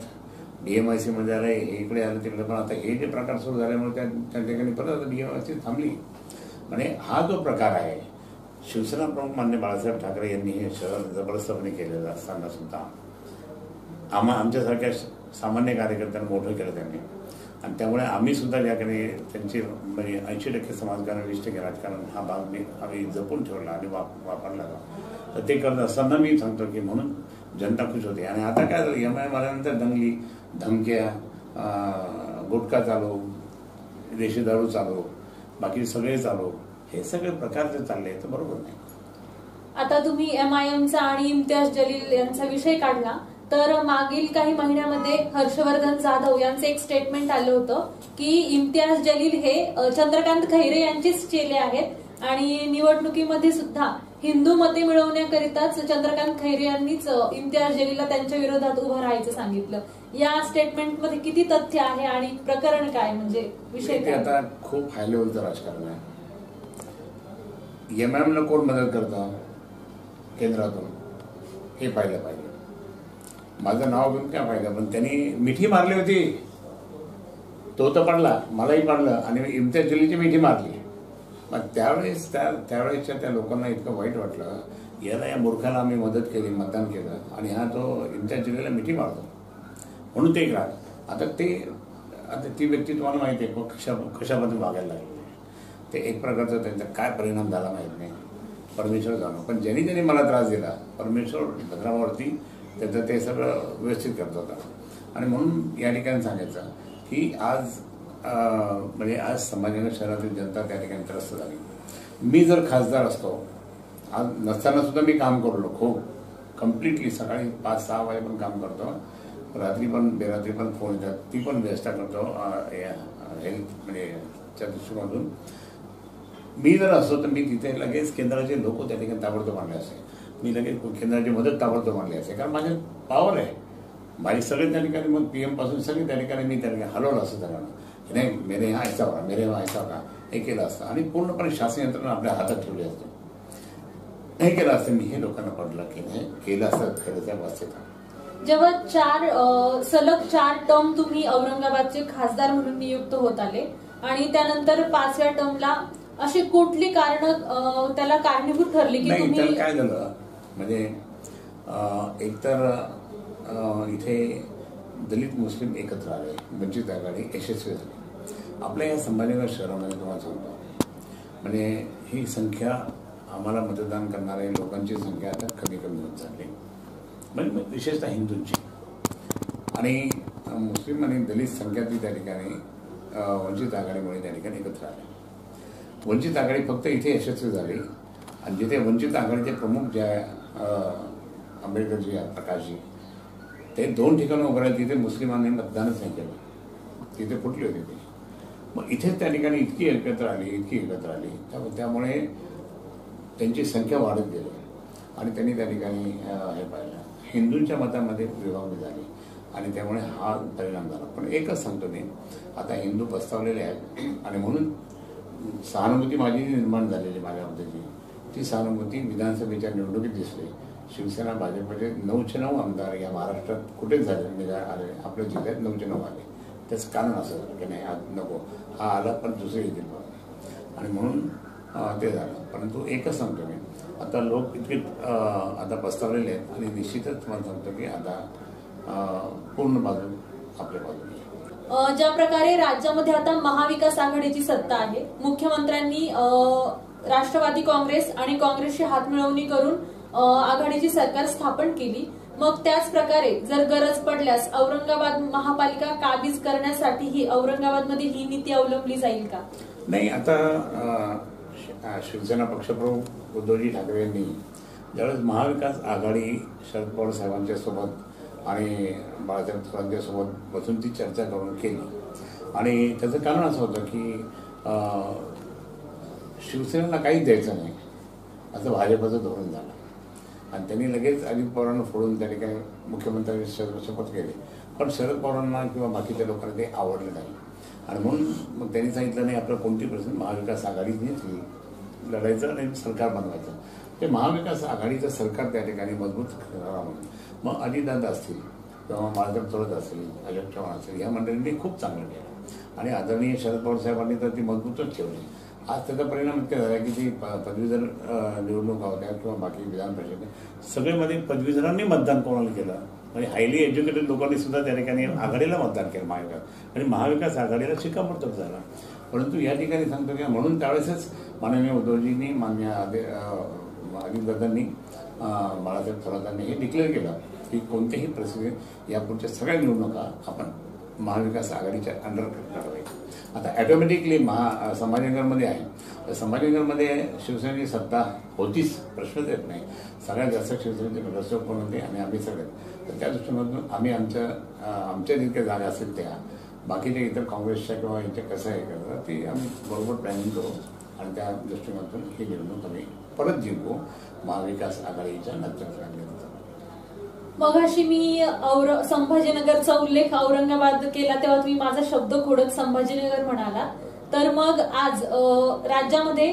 DMIC मध्ये आलं, हे इकडे आलं तिकडे. पण आता हे जे प्रकार सुरू झाल्यामुळे त्या ठिकाणी परत DMIC थांबली. आणि हा जो प्रकार आहे, शिवसेना प्रमुख माननीय बाळासाहेब ठाकरे यांनी हे शहर जबरदस्तपणे केलेलं असताना सुद्धा आमच्यासारख्या सामान्य कार्यकर्त्यांना मोठं केलं त्यांनी. आणि त्यामुळे आम्ही सुद्धा ज्याकडे त्यांचे म्हणजे 80% समाजकारण, 20% राजकारण हा भाग आम्ही जपून ठेवला आणि वापरला. तर ते करत असताना मी सांगतो की म्हणून जनता खुश होते. आणि आता काय झालं, MIM आल्यानंतर दंगली, धमक्या, गुटखा चालू, देशी दारू चालू, बाकी सगळे चालू, हे सगळे प्रकार जे चालले तर बरोबर नाही. आता तुम्ही MIMचा आणि इम्तियाज जलील यांचा विषय काढला, तर मागील काही महिन्यामध्ये हर्षवर्धन जाधव यांचे एक स्टेटमेंट आलं होतं की इम्तियाज जलील हे चंद्रकांत खैरे यांचेच चेले आहेत आणि निवडणुकीमध्ये सुद्धा हिंदू मते मिळवण्याकरिताच चंद्रकांत खैरे यांनीच इम्तियाज जलीलला त्यांच्या विरोधात उभं राहायचं सांगितलं. या स्टेटमेंटमध्ये किती तथ्य आहे आणि प्रकरण काय, म्हणजे विषय काय? आता खूप हाय लेवलचं राजकारण आहे. MIMला कोण मदत करतं केंद्रातून हे पाहिलं पाहिजे. माझं नाव घेऊन काय फायदा? पण त्यांनी मिठी मारली होती, तो तर पडला, मलाही पडलं, आणि इम्तियाज जलीलची मिठी मारली. मग त्यावेळेसच्या त्या लोकांना इतकं वाईट वाटलं, या मूर्खाला आम्ही मदत केली, मतदान केलं आणि हा तो इंच्या जिल्ह्याला मिठी मारतो म्हणून ते एक राग. आता ती व्यक्ती तुम्हाला माहिती आहे कशामध्ये वागायला लागली. ते एक प्रकारचा त्यांचा काय परिणाम झाला माहीत नाही, परमेश्वर जाणो. पण ज्यांनी मला त्रास दिला, परमेश्वर भद्रावरती त्याचं ते सगळं व्यवस्थित करत होता. आणि म्हणून या ठिकाणी सांगायचं की म्हणजे आज संभाजीनगर शहरातील जनता त्या ठिकाणी त्रस्त झाली. मी जर खासदार असतो, आज नसताना सुद्धा मी काम करलो खूप कम्प्लिटली. सकाळी 5-6 वाजेपर्यंत काम करतो, रात्री पण बेरात्री पण फोन येतात, ती पण व्यवस्था करतो हेल्थ म्हणजे च्या दृष्टिकोनातून. मी जर असतो तर मी तिथे लगेच केंद्राचे लोक त्या ठिकाणी ताबडतोब आणले असते. मी लगेच केंद्राची मदत ताबडतोब आणली असते, कारण माझे पॉवर आहे. माझी सगळे त्या ठिकाणी मग PM पासून सगळे त्या ठिकाणी मी त्या ठिकाणी हलवलं असतं त्यांना. नाही मेरे हा ऐसा होगा, मेरे हा ऐसा होगा, हे केलं असतं आणि पूर्णपणे शासन यंत्रणा आपल्या हातात ठेवली असते. हे केलं असतं मी, हे लोकांना पडलं की नाही केलं असतं खरं त्या वाचते. जेव्हा सलग 4 टर्म तुम्ही औरंगाबादचे खासदार म्हणून नियुक्त होत आले आणि त्यानंतर 5व्या टर्मला अशी कुठली कारण त्याला कारणीभूत ठरली की नाही? तुम्ही तर काय झालं म्हणजे एकतर इथे दलित मुस्लिम एकत्र आले, वंचित आघाडी यशस्वी झाली. आपल्या या संभाजीनगर शहरामध्ये तुम्हाला सांगतो म्हणजे ही संख्या आम्हाला मतदान करणाऱ्या लोकांची संख्या आता कमी होत चालली, म्हणजे विशेषतः हिंदूंची. आणि मुस्लिम आणि दलित संख्या ती त्या ठिकाणी वंचित आघाडीमुळे त्या ठिकाणी एकत्र आले. वंचित आघाडी फक्त इथे यशस्वी झाली आणि जिथे वंचित आघाडीचे प्रमुख जे आंबेडकरजी प्रकाशजी ते 2 ठिकाणी उभं राहिले, तिथे मुस्लिमांनी मतदानच नाही केलं, तिथे फुटली होती ती. मग इथेच त्या ठिकाणी इतकी एकत्र आली त्यामुळे त्यांची संख्या वाढत गेली आणि त्यांनी त्या ठिकाणी हे पाहिलं, हिंदूंच्या मतामध्ये विभागणी झाली आणि त्यामुळे हा परिणाम झाला. पण एकच सांगतो मी, आता हिंदू पस्तावलेले आहेत आणि म्हणून सहानुभूती माझी निर्माण झालेली माझ्याबद्दलची, ती सहानुभूती विधानसभेच्या निवडणुकीत दिसली. शिवसेना भाजपचे 9चे 9 आमदार या महाराष्ट्रात कुठेच झाले आले, आपल्या जिल्ह्यात 9चे 9 आले. त्याचं कारण असं झालं की नाही आज नको, हा आला पण दुसरे येतील आणि म्हणून ते झालं. परंतु एकच सांगतो मी, आता लोक इतके आता पस्तावलेले आहेत आणि निश्चितच मला सांगतो की आता पूर्ण बाजू आपल्या बाजूने. ज्या प्रकारे राज्यामध्ये आता महाविकास आघाडीची सत्ता आहे, मुख्यमंत्र्यांनी राष्ट्रवादी काँग्रेस आणि काँग्रेसची हातमिळवणी करून आघाडीची सरकार स्थापन केली. मग त्याच प्रकारे जर गरज पडल्यास औरंगाबाद महापालिका काबीज करण्यासाठी ही औरंगाबादमध्ये ही नीती अवलंबली जाईल का? नाही, आता शिवसेना पक्षप्रमुख उद्धवजी ठाकरे यांनी ज्यावेळेस महाविकास आघाडी शरद पवार साहेबांच्या सोबत आणि बाळासाहेब थोरांच्या सोबत बसून ती चर्चा करून केली आणि त्याचं कारण असं होतं की शिवसेनेला काहीच द्यायचं नाही असं भाजपचं धोरण झालं आणि त्यांनी लगेच अजित पवारांना फोडून त्या ठिकाणी मुख्यमंत्र्यांनी शपथ केली. पण शरद पवारांना किंवा बाकीच्या लोकांना ते आवडलं नाही आणि म्हणून मग त्यांनी सांगितलं नाही आपलं कोणती प्रश्न महाविकास आघाडीनेच लढायचं आणि सरकार बनवायचं. ते महाविकास आघाडीचं सरकार त्या ठिकाणी मजबूत करावं म्हणून मग अजितदादा असतील किंवा बाळासाहेब थोरात असतील, अशोक चव्हाण असतील, या मंडळींनी खूप चांगलं केलं आणि आदरणीय शरद पवार साहेबांनी तर ती मजबूतच ठेवली. आज त्याचा परिणाम इतका झाला की ती पदवीधर निवडणुका होत्या किंवा बाकी विधान परिषद सगळ्यामध्ये पदवीधरांनी मतदान कोणाला केलं, म्हणजे हायली एज्युकेटेड लोकांनी सुद्धा त्या ठिकाणी आघाडीला मतदान केलं महाविकास आणि महाविकास आघाडीला शिक्कामोर्तब झाला. परंतु या ठिकाणी सांगतो की म्हणून त्यावेळेसच माननीय उद्धवजींनी मान्य अजितदादांनी बाळासाहेब थोरातांनी हे डिक्लेअर केलं की कोणत्याही परिस्थितीत यापुढच्या सगळ्या निवडणुका आपण महाविकास आघाडीच्या अंडर लढवायची. आता ॲटोमॅटिकली संभाजीनगरमध्ये आहे, तर संभाजीनगरमध्ये शिवसेनेची सत्ता होतीच, प्रश्नच येत नाही. सगळ्यात जास्त शिवसेनेचे नगरसेवक कोण होते आणि आम्ही सगळे, तर त्या दृष्टिकोनातून आम्ही आमच्या जितक्या जागा असतील त्या बाकीच्या इतर काँग्रेसच्या किंवा इथे कसं आहे करतात ती आम्ही बरोबर प्लॅनिंग करू आणि त्या दृष्टिकोनातून ही निवडणूक आम्ही परत जिंकू महाविकास आघाडीच्या नेतृत्वाखाली. मगाशी मी संभाजीनगरचा उल्लेख औरंगाबाद केला तेव्हा तुम्ही माझा शब्द खोडत संभाजीनगर म्हणाला. तर मग आज राज्यामध्ये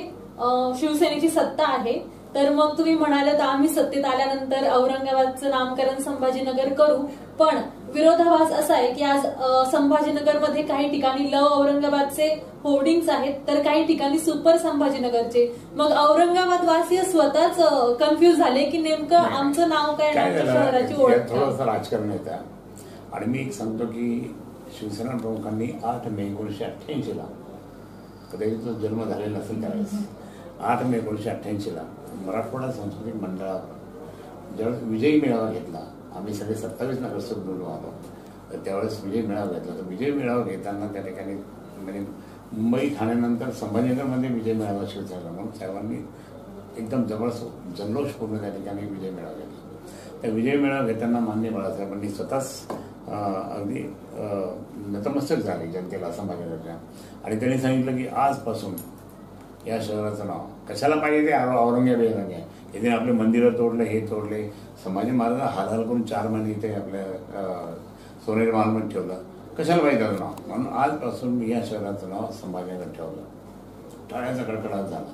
शिवसेनेची सत्ता आहे तर मग तुम्ही म्हणाले तर आम्ही सत्तेत आल्यानंतर औरंगाबादचं नामकरण संभाजीनगर करू, पण विरोधाभास असा आहे की आज संभाजीनगरमध्ये काही ठिकाणी लव औरंगाबादचे होर्डिंग्स आहेत, तर काही ठिकाणी सुपर संभाजीनगरचे. मग औरंगाबाद वासीय स्वतःच कन्फ्युज झाले की नेमकं आमचं नाव काय, शहराची ओळख. थोडंसं राजकारण येतं. आणि मी एक सांगतो की शिवसेना प्रमुखांनी 8 मे 1988 कदाचित तो जन्म झालेला नसेल त्यावेळेस, 8 मे 1988 मराठवाडा सांस्कृतिक मंडळावर ज्यावेळेस विजयी मेळावा घेतला, आम्ही सगळे 27 नगरसेवक बोलून आलो, तर त्यावेळेस विजयी मेळावा घेतला. तर विजयी मेळावा घेताना त्या ठिकाणी म्हणजे मुंबई ठाण्यानंतर संभाजीनगरमध्ये विजय मेळावा शिवसेना म्हणून साहेबांनी एकदम जबरदस्त जल्लोषपूर्ण त्या ठिकाणी विजय मेळावा घेतला. त्या विजय मेळावा घेताना माननीय बाळासाहेबांनी स्वतःच अगदी नतमस्तक झाले जनतेला संभाजीनगरच्या, आणि त्यांनी सांगितलं की आजपासून या शहराचं नाव कशाला पाहिजे ते औरंगाबाद आहे. इथे आपले मंदिरं तोडले, हे तोडले, संभाजी महाराजांना हाल करून 4 महिने इथे आपल्या सोनेरी महालमध्ये ठेवलं, कशाला पाहिजे त्याचं नाव. म्हणून आजपासून मी या शहराचं नाव संभाजीनगर ठेवलं. टाळ्याचा कडकडाट झाला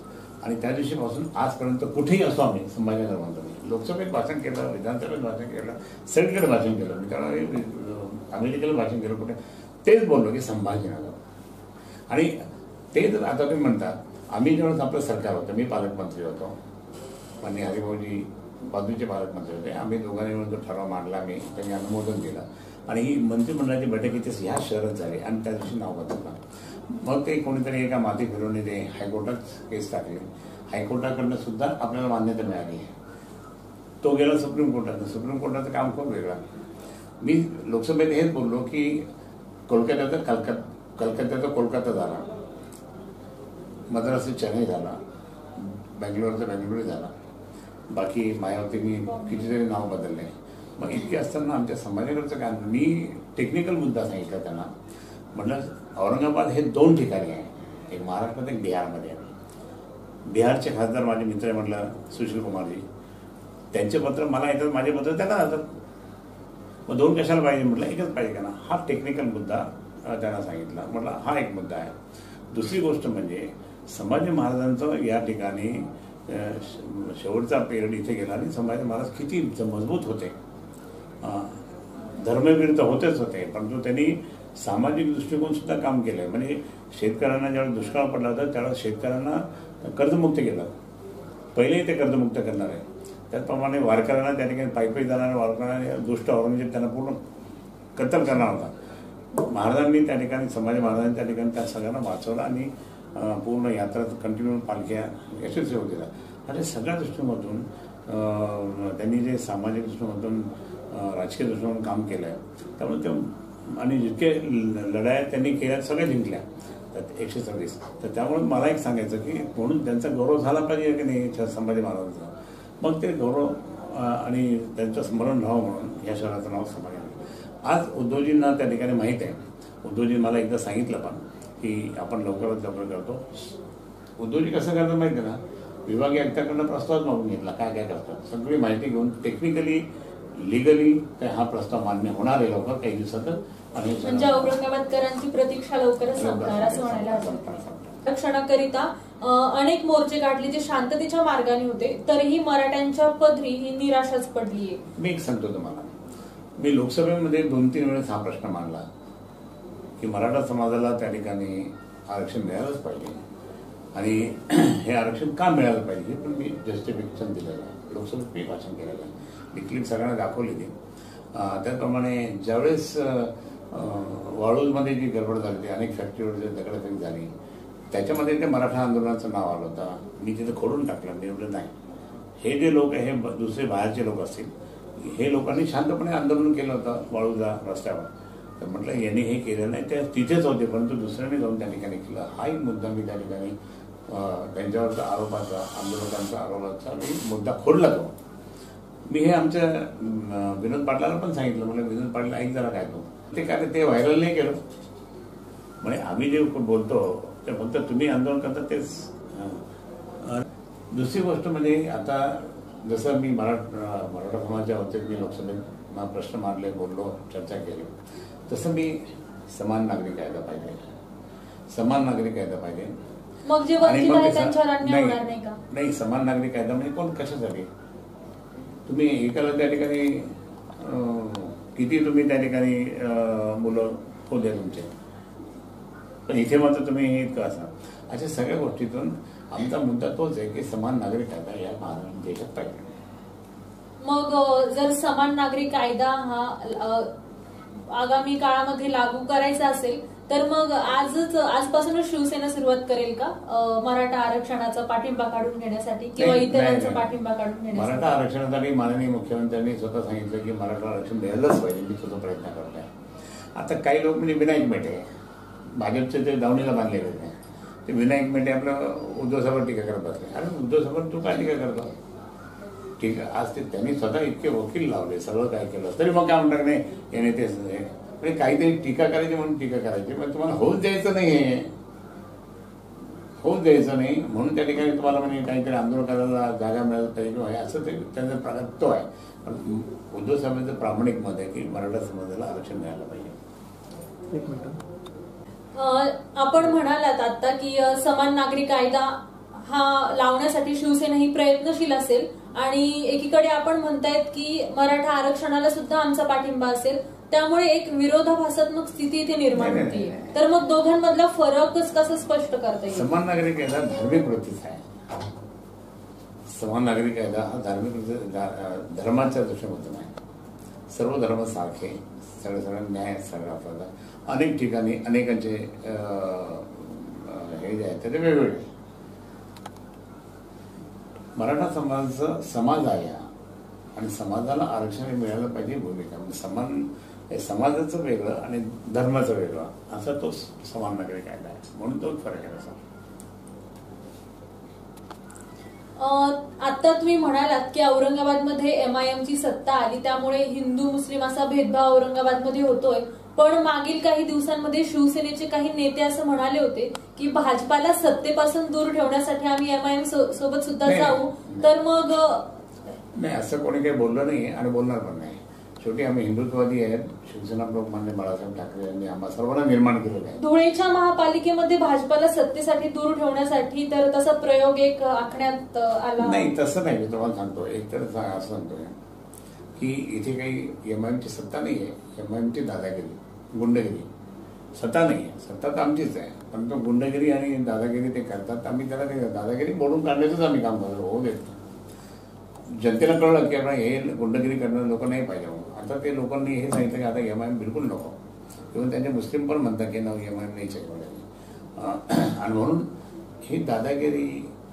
आणि त्या दिवशीपासून आजपर्यंत कुठेही असो आम्ही संभाजीनगर म्हणतो. मी लोकसभेत भाषण केलं, विधानसभेत भाषण केलं, सगळीकडे भाषण केलं, मी त्याला अमेरिकेला भाषण केलं, कुठे तेच बोललो की संभाजीनगर. आणि तेच आता तुम्ही म्हणता आम्ही ज्यावेळेस आपलं सरकार होतं, मी पालकमंत्री होतो, माननीय हरिभाऊजी बाजूचे पालकमंत्री होते, आम्ही दोघांनी मिळून तो ठराव मांडला, मी त्यांनी अनुमोदन दिलं आणि ही मंत्रिमंडळाची बैठक इथेच ह्या शहरात झाली आणि त्या दिवशी नाव बदललं. मग ते कोणीतरी एका माती फिरवून ते हायकोर्टात केस टाकली, हायकोर्टाकडनं सुद्धा आपल्याला मान्यता मिळाली. तो गेला सुप्रीम कोर्टात, सुप्रीम कोर्टाचं काम खूप वेगळं. मी लोकसभेत हेच बोललो की कलकत्त्याचा कोलकाता झाला, मद्रासचा चेन्नई झाला, बेंगलोरचा बेंगलोर झाला, बाकी मायावतींनी कितीतरी नाव बदलले. मग इतके असताना आमच्या संभाजीनगरचं काय, मी टेक्निकल मुद्दा सांगितला त्यांना. म्हटलं औरंगाबाद हे 2 ठिकाणी आहे, एक महाराष्ट्रात एक बिहारमध्ये आहे. बिहारचे खासदार माझे मित्र आहे, म्हटलं सुशील कुमारजी, त्यांचे पत्र मला येतात, माझे पत्र त्यांना जातात, मग 2 कशाला पाहिजे. म्हटलं एकच पाहिजे का ना. हा टेक्निकल मुद्दा त्यांना सांगितला. म्हटलं हा एक मुद्दा आहे. दुसरी गोष्ट म्हणजे संभाजी महाराजांचं या ठिकाणी शेवटचा पिरियड इथे गेला आणि संभाजी महाराज किती मजबूत होते, धर्मवीर तर होतेच होते, परंतु त्यांनी सामाजिक दृष्टिकोन सुद्धा काम केलं. म्हणजे शेतकऱ्यांना ज्यावेळेस दुष्काळ पडला होता त्यावेळेस शेतकऱ्यांना कर्जमुक्त केलं, पहिलेही ते कर्जमुक्त करणार आहे. त्याचप्रमाणे वारकऱ्यांना त्या ठिकाणी पायी जाणाऱ्या वारकऱ्यांना दुष्ट औरंगजेब त्यांना पूर्ण कत्तल करणार होता. महाराजांनी त्या ठिकाणी संभाजी महाराजांनी त्या ठिकाणी त्या सगळ्यांना वाचवलं आणि पूर्ण यात्रा कंटिन्यू पालख्या यशस्वी होऊ दिला. अशा सगळ्या दृष्टीमधून त्यांनी जे सामाजिक दृष्टीमधून राजकीय दृष्टीमधून काम केलं आहे, त्यामुळे ते आणि जितके लढाया त्यांनी केल्या सगळ्या जिंकल्या, त्यात 126. तर त्यामुळे मला एक सांगायचं की म्हणून त्यांचा गौरव झाला पाहिजे की नाही संभाजी महाराजांचा. मग ते गौरव आणि त्यांचं स्मरण राहावं म्हणून या शहराचं नाव संभाजीनगर. आज उद्धवजींना त्या ठिकाणी माहीत आहे, उद्धवजी मला एकदा सांगितलं पण की आपण लवकरात लवकर करतो. उद्धवजी कसं करतात माहिती आहे ना, विभागीय आयुक्ताकडनं प्रस्तावच मागून घेतला, काय काय करतात सगळी माहिती घेऊन टेक्निकली लिगली हा प्रस्ताव मान्य होणार आहे लवकर काही दिवसातच. आणि म्हणजे औरंगाबादकरांची प्रतीक्षा लवकरच संपणार असं म्हणायला हवं. आरक्षणाकरिता अनेक मोर्चे काढले जे शांततेच्या मार्गाने होते, तरीही मराठ्यांच्या पदरी ही निराशाच पडलीये. मी एक सांगतो तुम्हाला, मी लोकसभेमध्ये 2-3 वेळेस हा प्रश्न मांडला की मराठा समाजाला त्या ठिकाणी आरक्षण मिळालंच पाहिजे आणि हे आरक्षण का मिळालं पाहिजे पण मी जस्टिफिकेशन दिलेलं आहे. लोकसभेत मी भाषण केलेलं आहे, मी क्लिप सगळ्यांना दाखवलेली. त्याचप्रमाणे ज्यावेळेस वाळूजमध्ये जी गडबड झाली होती, अनेक फॅक्टरीवर जे दगडफेक झाली, त्याच्यामध्ये ते मराठा आंदोलनाचं नाव आलं होतं. मी तिथं खोडून टाकलं, मी म्हटलं नाही, हे जे लोक हे दुसरे बाहेरचे लोक असतील, हे लोकांनी शांतपणे आंदोलन केलं होतं वाळूजा रस्त्यावर. तर म्हटलं यांनी हे केलं नाही, ते तिथेच होते परंतु दुसऱ्याने जाऊन त्या ठिकाणी केलं. हा एक मुद्दा मी त्या ठिकाणी त्यांच्यावरचा आरोपाचा, आंदोलकांचा आरोपाचा मी मुद्दा खोडला तो. मी हे आमच्या विनोद पाटलाला पण सांगितलं, म्हणजे विनोद पाटील ऐक जरा काय तो ते काय ते व्हायरल नाही केलं. म्हणजे आम्ही जे बोलतो ते फक्त तुम्ही आंदोलन करता तेच. दुसरी गोष्ट म्हणजे आता जसं मी मराठा समाजाच्या बाबतीत मी लोकसभेत प्रश्न मांडले, बोललो, चर्चा केली, तसं मी समान नागरी कायदा पाहिजे, समान नागरी कायदा पाहिजे. मग जे आणि वंचित मग आहे ते त्यांच्यावर अन्याय होणार नाही का? नाही, समान नागरिक कायदा म्हणजे कोण कशासाठी? तुम्ही एकाला त्या ठिकाणी किती तुम्ही त्या ठिकाणी मुलं होऊ द्या तुमचे, पण इथे मात्र तुम्ही हे इतकं असा अशा सगळ्या गोष्टीतून आमचा मुद्दा तोच आहे की समान नागरिक कायदा या महाराष्ट्र देशात पाहिजे. मग जर समान नागरिक कायदा हा आगामी काळामध्ये लागू करायचा असेल तर मग आजपासूनच शिवसेना सुरुवात करेल का मराठा आरक्षणाचा पाठिंबा काढून घेण्यासाठी किंवा इतरांचा पाठिंबा काढून घेण्यासाठी? मराठा आरक्षणासाठी माननीय मुख्यमंत्र्यांनी स्वतः सांगितलं की मराठा आरक्षण द्यायलाच पाहिजे. मी तुझा प्रयत्न करत आहे. आता काही लोक म्हणजे विनायक मेटे भाजपचे ते दावणीला बांधलेले नाही, ते विनायक मेटे आपलं उद्धव साहेबांवर टीका करत बसले. अरे उद्धव साहेबांवर तू काय टीका करतो? ठीक आहे, आज ते त्यांनी स्वतः इतके वकील लावले, सगळं काय केलं, तरी मग काय म्हणणार नाही याने ते म्हणजे काहीतरी टीका करायची म्हणून टीका करायची. मग तुम्हाला होऊच द्यायचं नाहीये, होऊच द्यायचं नाही म्हणून त्या ठिकाणी तुम्हाला म्हणजे काहीतरी आंदोलन करायला जागा मिळालं पाहिजे असं ते त्यांचा प्रागत्व आहे. पण उद्धव साहेबांचं प्रामाणिक मत आहे की मराठा समाजाला आरक्षण मिळालं पाहिजे. एक मिनिट. आपण म्हणालात आता की समान नागरिक कायदा हा लावण्यासाठी शिवसेना ही प्रयत्नशील असेल आणि एकीकडे आपण म्हणतायत की मराठा आरक्षणाला सुद्धा आमचा पाठिंबा असेल, त्यामुळे एक विरोधाभासात्मक स्थिती इथे निर्माण होती. तर मग दोघांमधला फरकच कसं स्पष्ट करता येईल? समान नागरिक कायदा धार्मिक वृत्तीचा आहे. समान नागरिक कायदा हा धार्मिक धर्माच्या दृष्टीमधून आहे. सर्व धर्म सारखे, सगळं न्याय सगळा आपल्याला अनेक ठिकाणी अनेकांचे हे जे आहे ते वेगवेगळे. मराठा समाजाचा समाज आहे आणि समाजाला आरक्षण मिळालं पाहिजे भूमिका. म्हणजे समान समाजाचं वेगळं आणि धर्माचं वेगळं असा तो समान नागरिक कायदा आहे, म्हणून तोच फरक आहे. असा आता तुम्ही म्हणालात की औरंगाबादमध्ये MIMची सत्ता आली त्यामुळे हिंदू मुस्लिम असा भेदभाव औरंगाबादमध्ये होतोय, पण मागील काही दिवसांमध्ये शिवसेनेचे काही नेते असं म्हणाले होते की भाजपाला सत्तेपासून दूर ठेवण्यासाठी आम्ही MIM सोबत सुद्धा जाऊ. तर मग नाही, असं कोणी काही बोललं नाही आणि बोलणार पण नाही. शेवटी आम्ही हिंदुत्ववादी आहेत. शिवसेना प्रमुख माननीय बाळासाहेब ठाकरे यांनी आम्हा सर्वांना निर्माण केलेलं आहे. धुळेच्या महापालिकेमध्ये भाजपाला सत्तेसाठी दूर ठेवण्यासाठी तर तसा प्रयोग एक आखण्यात आला नाही. तसं नाही, मी तुम्हाला सांगतो. एक तर असं सांगतोय की इथे काही MIMची सत्ता नाही आहे. MIMची दादागिरी, गुंडगिरी सत्ता नाही आहे. सत्ता तर आमचीच आहे, पण तो गुंडगिरी आणि दादागिरी ते करतात. आम्ही त्याला ते दादागिरी मोडून काढण्याचंच आम्ही काम करतो. होऊ देत. जनतेला कळलं की आपण हे गुंडगिरी करणारे लोक नाही पाहिजे. आता ते लोकांनी हे सांगितलं की आता MIM बिलकुल नको. किंवा त्यांचे मुस्लिम पण म्हणतात की MIM नाही चाहिए. आणि म्हणून ही दादागिरी,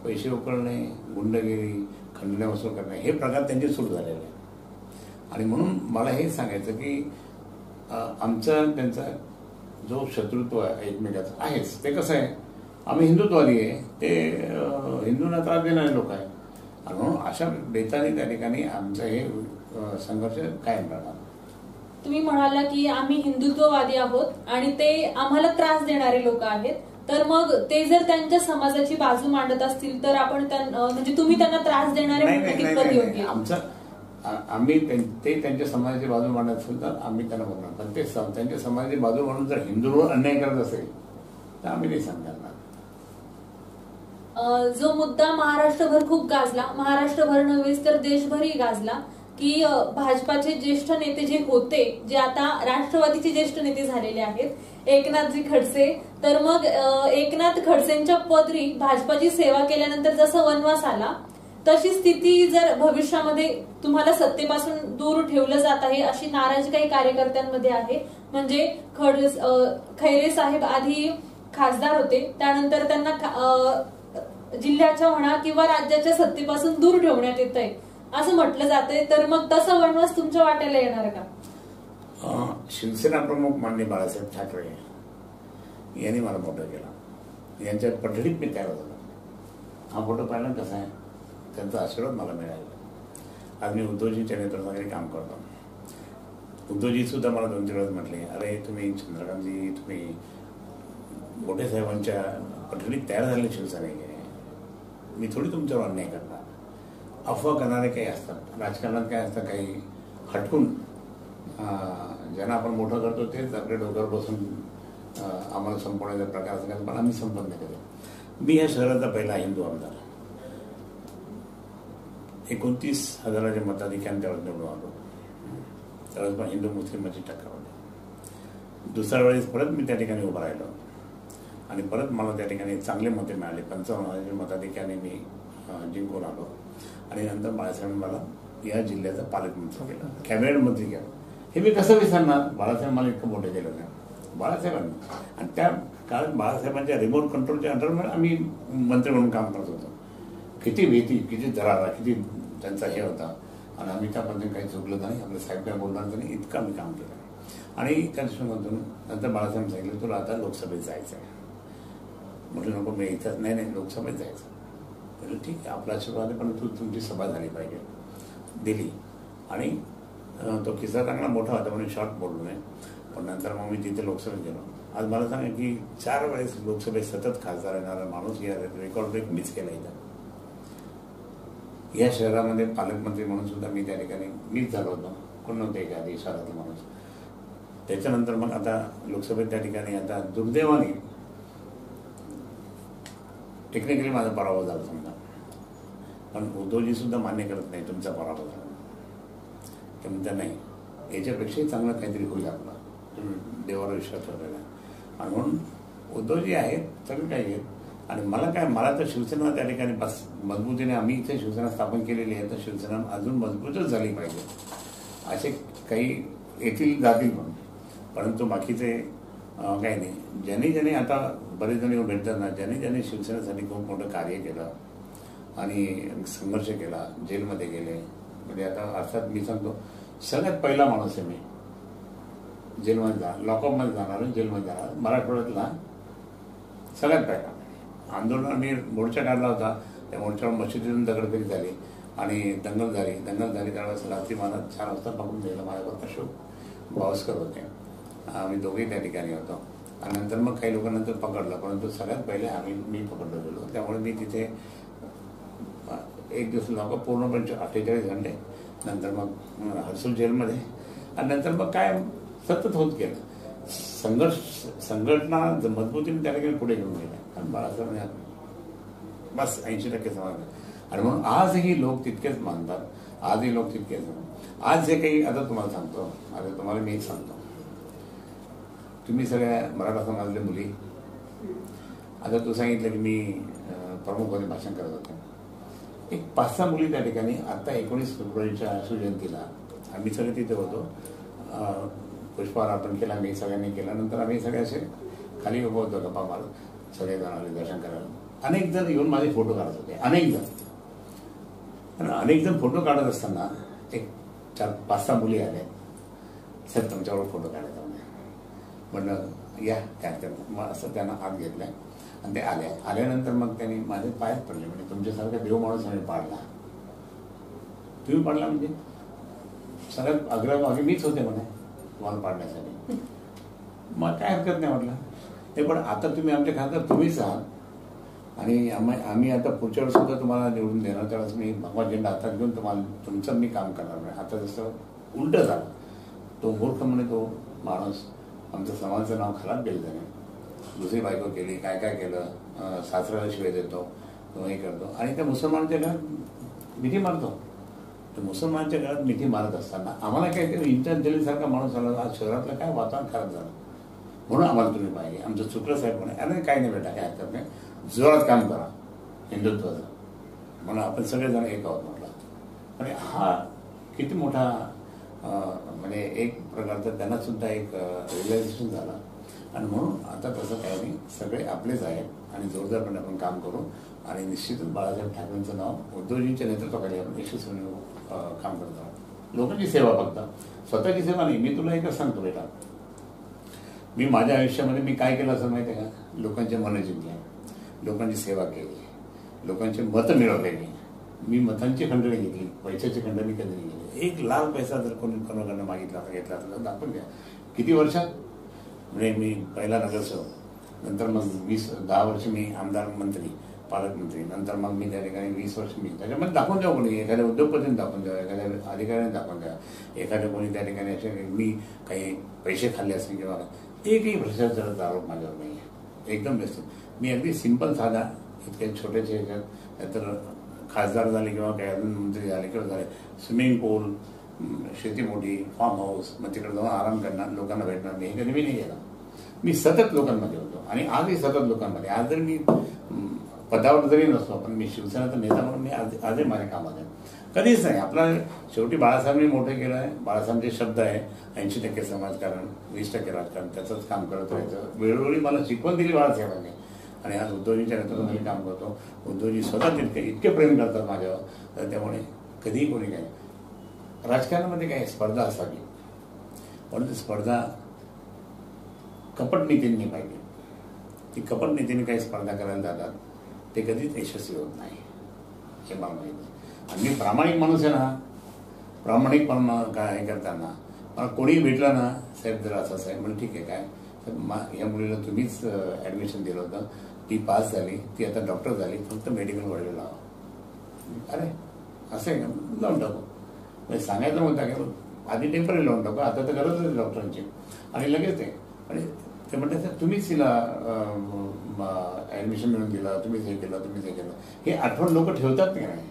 पैसे उकळणे, गुंडगिरी, खंडण्या वसूल करणे हे प्रकार त्यांचे सुरू झालेले आहे. आणि म्हणून मला हे सांगायचं की आमचा त्यांचा जो शत्रुत्व आहे एकमेकाचा आहेच. ते कसं आहे, आम्ही हिंदुत्ववादी आहे, ते हिंदूंना त्रास देणारे लोक आहे. आणि म्हणून अशा बेताने त्या ठिकाणी आमचं हे संघर्ष कायम राहणार. तुम्ही म्हणाला की आम्ही हिंदुत्ववादी आहोत आणि ते आम्हाला त्रास देणारे लोक आहेत, तर मग ते जर त्यांच्या समाजाची बाजू मांडत असतील तर आपण म्हणजे तुम्ही त्यांना त्रास देणारे म्हणणं कितपत योग्य? आम्ही ते त्यांच्या समाजाची बाजू मांडत असेल तर आम्ही त्यांना बोलणार, पण ते त्यांच्या समाजाची बाजू मांडून जर हिंदूंवर अन्याय करत असेल तर आम्ही नाही सांगणार. जो मुद्दा महाराष्ट्रभर खूप गाजला, महाराष्ट्रभर नव्हेच तर देशभरही गाजला, की भाजपाचे ज्येष्ठ नेते जे होते, जे आता राष्ट्रवादीचे ज्येष्ठ नेते झालेले आहेत, एकनाथजी खडसे, तर मग एकनाथ खडसेंच्या पदरी भाजपाची सेवा केल्यानंतर जसा वनवास आला तशी स्थिती जर भविष्यामध्ये तुम्हाला सत्तेपासून दूर ठेवलं जात आहे अशी नाराजी काही कार्यकर्त्यांमध्ये आहे. म्हणजे खैरे साहेब आधी खासदार होते, त्यानंतर त्यांना जिल्ह्याच्या म्हणा किंवा राज्याच्या सत्तेपासून दूर ठेवण्यात येत आहे असं म्हटलं जातंय. तर मग तसा वनवास तुमच्या वाट्याला येणार का? शिवसेना प्रमुख माननीय बाळासाहेब ठाकरे यांनी मला मोठं केलं. यांच्या पठडीत मी तयार झालो. हा फोटो पाहिला कसा आहे, त्यांचा आशीर्वाद मला मिळाला. आज मी उद्धवजींच्या नेतृत्वाखाली काम करतो. उद्धवजी सुद्धा मला 2-3 वेळेस म्हटले, अरे तुम्ही चंद्रकांतजी, तुम्ही मोठे साहेबांच्या पठडीत तयार झाले शिवसेनेचे, मी थोडी तुमच्यावर अन्याय करणार. अफवा करणारे काही असतात, राजकारणात काय असतं, काही हटकून ज्यांना आपण मोठं करतो तेच आपल्या डोक्यावर बसून आम्हाला संपवण्याचा प्रकार असं पण आम्ही संपत नाही कधी. मी या शहराचा पहिला हिंदू आमदार. 29,000 मताधिक्याने त्यावेळेस निवडून आलो. त्यावेळेस पण हिंदू मुस्लिमाची टक्कर होती. दुसऱ्या वेळेस परत मी त्या ठिकाणी उभा राहिलो आणि परत मला त्या ठिकाणी चांगले मते मिळाले. 55,000 मताधिक्याने मी जिंकून आलो आणि नंतर बाळासाहेब मला या जिल्ह्याचा पालकमंत्री केलं, कॅबिनेट मंत्री केलं. हे मी कसं विसरणार? बाळासाहेब मला इतकं मोठं केलं नाही बाळासाहेबांनी. आणि त्या काळात बाळासाहेबांच्या रिमोट कंट्रोलच्या अंडर आम्ही मंत्री म्हणून काम करत होतो. किती भीती, किती दरारा, किती त्यांचा हे होता आणि आम्ही त्या पद्धतीने काही चुकलं नाही. आपलं साहेब काय बोलणार नाही, इतकं आम्ही काम केलं. आणि त्या दृष्टिकोनातून नंतर बाळासाहेब सांगितलं तुला आता लोकसभेत जायचं आहे. म्हटलं नको मी इथंच, नाही लोकसभेत जायचं. म्हटलं ठीक आहे आपला आशीर्वाद आहे, पण तुमची सभा झाली पाहिजे. दिली आणि तो किस्सा चांगला मोठा होता म्हणून शॉर्ट बोललो नाही. पण नंतर मग मी तिथे लोकसभेत गेलो. आज मला सांगा की 4 वेळेस लोकसभेत सतत खासदार येणारा माणूस या रेकॉर्ड ब्रेक मिस केला इथं. या शहरामध्ये पालकमंत्री म्हणून सुद्धा मी त्या ठिकाणी मीच झालो होतो. कोण नव्हते एका आधी शहरातला माणूस. त्याच्यानंतर मग आता लोकसभेत त्या ठिकाणी आता दुर्दैवाने टेक्निकली माझा पराभव झाला समजा, पण उद्धवजी सुद्धा मान्य करत नाही तुमचा पराभव झाला. ते म्हणतात नाही याच्यापेक्षाही चांगलं काहीतरी होईल आपला, तुम्ही देवावर विश्वास ठेवलेला. आणि म्हणून उद्धवजी आहेत सगळे काही आहेत. आणि मला तर शिवसेना त्या ठिकाणी बस मजबूतीने आम्ही इथे शिवसेना स्थापन केलेली आहे, तर शिवसेना अजून मजबूतच झाली पाहिजे. असे काही येथील जातील म्हणून, परंतु बाकीचे काही नाही. ज्यांनी आता बरेच जण येऊन भेटतात ना, ज्यांनी शिवसेनेसाठी खूप मोठं कार्य केलं आणि संघर्ष केला, जेलमध्ये गेले. म्हणजे आता अर्थात मी सांगतो सगळ्यात पहिला माणूस आहे मी जेलमध्ये लॉकअपमध्ये जाणार, जेलमध्ये जाणार. मराठवाड्यातला सगळ्यात पहिला आंदोलन मी मोर्चा काढला होता. त्या मोर्चावर मशिदीतून दगडफेरी झाली आणि दंगल झाली त्यावेळेस रात्री मला 4 वाजता पकडून दिलं. माझ्यावर अशोक बावस्कर होते, आम्ही दोघेही त्या ठिकाणी होतो. आणि नंतर मग काही लोकांनंतर पकडलं, परंतु सगळ्यात पहिले मी पकडलो गेलो. त्यामुळे मी तिथे 1 दिवस लॉकअप पूर्णपणे 48 घंटे, नंतर मग हर्सुल जेलमध्ये आणि नंतर मग काय सतत होत गेलं. संघटना मजबूतीने त्या ठिकाणी पुढे घेऊन गेल्या. कारण बाळासाहेब बस 80% समाज. आणि म्हणून आजही लोक तितकेच मानतात, आजही लोक तितकेच. आज जे काही आता तुम्हाला सांगतो, आता तुम्हाला मी एक सांगतो, तुम्ही सगळ्या मराठा समाजातल्या मुली, आता तू सांगितलं की मी प्रमुखपणे भाषण करत होते. एक 5-6 मुली त्या ठिकाणी आता 19 फेब्रुवारीच्या शिवजयंतीला आम्ही सगळे तिथे होतो. पुष्पहार अर्पण केला, मी सगळ्यांनी केला. नंतर आम्ही सगळे असे खाली उभं होतो गप्पा मारत, सगळे जण आले दर्शन करायला. अनेक जण येऊन माझे फोटो काढत होते, अनेक जण फोटो काढत असताना एक 4-5-6 मुली आल्या, सर तुमच्यावर फोटो काढायचा म्हणलं या काय. मग असं त्यांना हात घेतलाय आणि ते आल्यानंतर मग त्यांनी माझे पायात पडले. म्हणजे तुमच्यासारखा देव माणूस आम्ही पाडला, तुम्ही पाडला म्हणजे सगळ्यात अग्रभागी मीच होते म्हणे तुम्हाला पाडण्यासाठी. मग काय हरकत नाही म्हटलं. हे पण आता तुम्ही आमच्या खासदार तुम्हीच आहात आणि आम्ही आता पुढच्या वेळेस सुद्धा तुम्हाला निवडून देणार. त्यावेळेस मी भगवा झेंडा हातात घेऊन तुमचं मी काम करणार नाही. आता जसं उलट झालं, तो मूर्ख म्हणे तो माणूस आमचं समाजाचं नाव खराब केलं त्याने. दुसरी बायको केली, काय केलं, सासऱ्याला शिवाय देतो, हे करतो आणि त्या मुसलमानाच्या घरात मिठी मारतो. तर मुसलमानाच्या घरात मिठी मारत असताना आम्हाला काहीतरी इंटरनेट दिल्यासारखा माणूस आला. आज शहरातलं काय वातावरण खराब झालं म्हणून आम्हाला तुम्ही पाहिजे. आमचं चुकलं साहेब म्हणे, अरे काही नाही बेटा, काय हरकत नाही, जोरात काम करा हिंदुत्वाचं म्हणून आपण सगळेजण एक आहोत म्हटलं. आणि हा किती मोठा म्हणजे एक प्रकारचा त्यांना सुद्धा एक रिअलायझेशन झालं. आणि म्हणून आता तसं काही नाही, सगळे आपलेच आहेत आणि जोरदारपणे आपण काम करू. आणि निश्चितच बाळासाहेब ठाकरेंचं नाव उद्धवजींच्या नेतृत्वाखाली आपण यशस्वीने काम करत आहोत. लोकांची सेवा फक्त, स्वतःची सेवा नाही. मी तुला एकच सांगतो बेटा, मी माझ्या आयुष्यामध्ये मी काय केलं असं माहिती आहे का? लोकांचे मन जिंकले, लोकांची सेवा केली, लोकांचे मतं मिळवलेली. मी मतांची खंडणी घेतली, पैशाची खंडणी कधी नाही घेतली. 1 लाख पैसा जर कोणाकडनं मागितला घेतला तर दाखवून द्या. किती वर्षात? म्हणजे मी पहिला नगरसेवक, नंतर मग 10 वर्ष मी आमदार, मंत्री, पालकमंत्री, नंतर मग मी त्या ठिकाणी 20 वर्ष मी त्याच्यामध्ये दाखवून द्यावं. कोणी एखाद्या उद्योगपतीने दाखवून द्यावं, एखाद्या अधिकाऱ्याने दाखवून द्यावं, एखाद्या कोणी त्या ठिकाणी असे मी काही पैसे खाल्ले असतील किंवा एकही भ्रष्टाचाराचा आरोप माझ्यावर नाही आहे. एकदम बेस्ट. मी अगदी सिंपल साधा इतक्या छोट्याच्या ह्याच्यात, नाहीतर खासदार झाले किंवा काही अजून मंत्री झाले किंवा झाले, स्विमिंग पूल, शेती मोठी, फार्म हाऊस, मग तिकडे जाऊन आराम करणार, लोकांना भेटणार, मी हे कधी मी नाही गेला. मी सतत लोकांमध्ये होतो आणि आजही सतत लोकांमध्ये. आज जरी मी पदावर जरी नसलो, पण मी शिवसेनेचा नेता म्हणून मी आजही माझ्या कामात आहे. कधीच नाही. आपला शेवटी बाळासाहेबांनी मोठं केलं आहे. बाळासाहेबांचे शब्द आहे, 80% समाजकारण, 20% राजकारण, त्याचंच काम करत राहायचं. वेळोवेळी मला शिकवण दिली बाळासाहेबांनी आणि आज उद्धवजींच्या नेतृत्वाखाली काम करतो. उद्धवजी स्वतः इतके प्रेम करतात माझ्यावर, तर त्यामुळे कधीही कोणी काय. राजकारणामध्ये काय स्पर्धा असावी, परंतु स्पर्धा कपट नीतींनी पाहिजे. ती कपट नीतीने काही स्पर्धा करायला जातात, ते कधीच यशस्वी होत नाही, हे मला माहिती आहे. आणि मी प्रामाणिक माणूस आहे ना, प्रामाणिकपणा काय करताना मला कोणी भेटलं ना, साहेब जरा असं आहे म्हणजे ठीक आहे काय, तर या मुलीला तुम्हीच ॲडमिशन दिलं होतं, ती पास झाली, ती आता डॉक्टर झाली, फक्त मेडिकल वाढले लावा. अरे असं आहे का, लावून टाकू. म्हणजे सांगायचं म्हणता की आधी टेम्पररी लावून टाकू, आता तर गरज आहे डॉक्टरांची, आणि लगेच ते. आणि ते म्हणतात तुम्हीच तिला ॲडमिशन मिळून दिलं, तुम्हीच हे केलं, तुम्हीच हे केलं. हे आठवण लोक ठेवतात की नाही.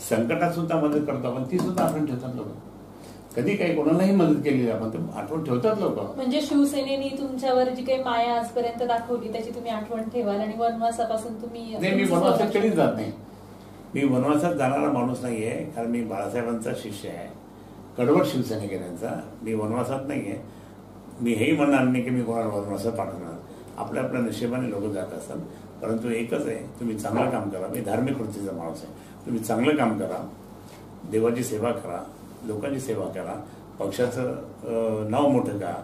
संकटात सुद्धा मदत करतो आपण, ती सुद्धा आठवण ठेवतात लोक. कधी काही कोणालाही मदत केली आपण, तर आठवण ठेवतात लोक. म्हणजे शिवसेनेने तुमच्यावर जी काही माया आजपर्यंत दाखवली त्याची तुम्ही आठवण ठेवाल आणि वनवासापासून तुम्ही. नाही, मी वनवासात कधीच जात नाही. मी वनवासात जाणारा माणूस नाहीये, कारण मी बाळासाहेबांचा शिष्य आहे, कडवट शिवसैनिकांचा. मी वनवासात नाहीये. मी हेही म्हणणार नाही की मी कोणाला वनवासात पाठवणार. आपल्या आपल्या नशिबाने लोक जात असतात. परंतु एकच आहे, तुम्ही चांगलं काम करा. मी धार्मिक वृत्तीचा माणूस आहे. तुम्ही चांगलं काम करा, देवाची सेवा करा, लोकांची सेवा करा, पक्षाचं नाव मोठं करा,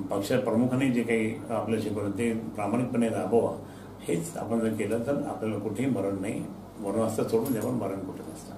पक्ष प्रमुखांनी जे काही आपलं शिकवलं ते प्रामाणिकपणे राबवा. हेच आपण जर केलं तर आपल्याला कुठेही मरण नाही. वनवासात सोडून जेवण मरण कुठे नसतं.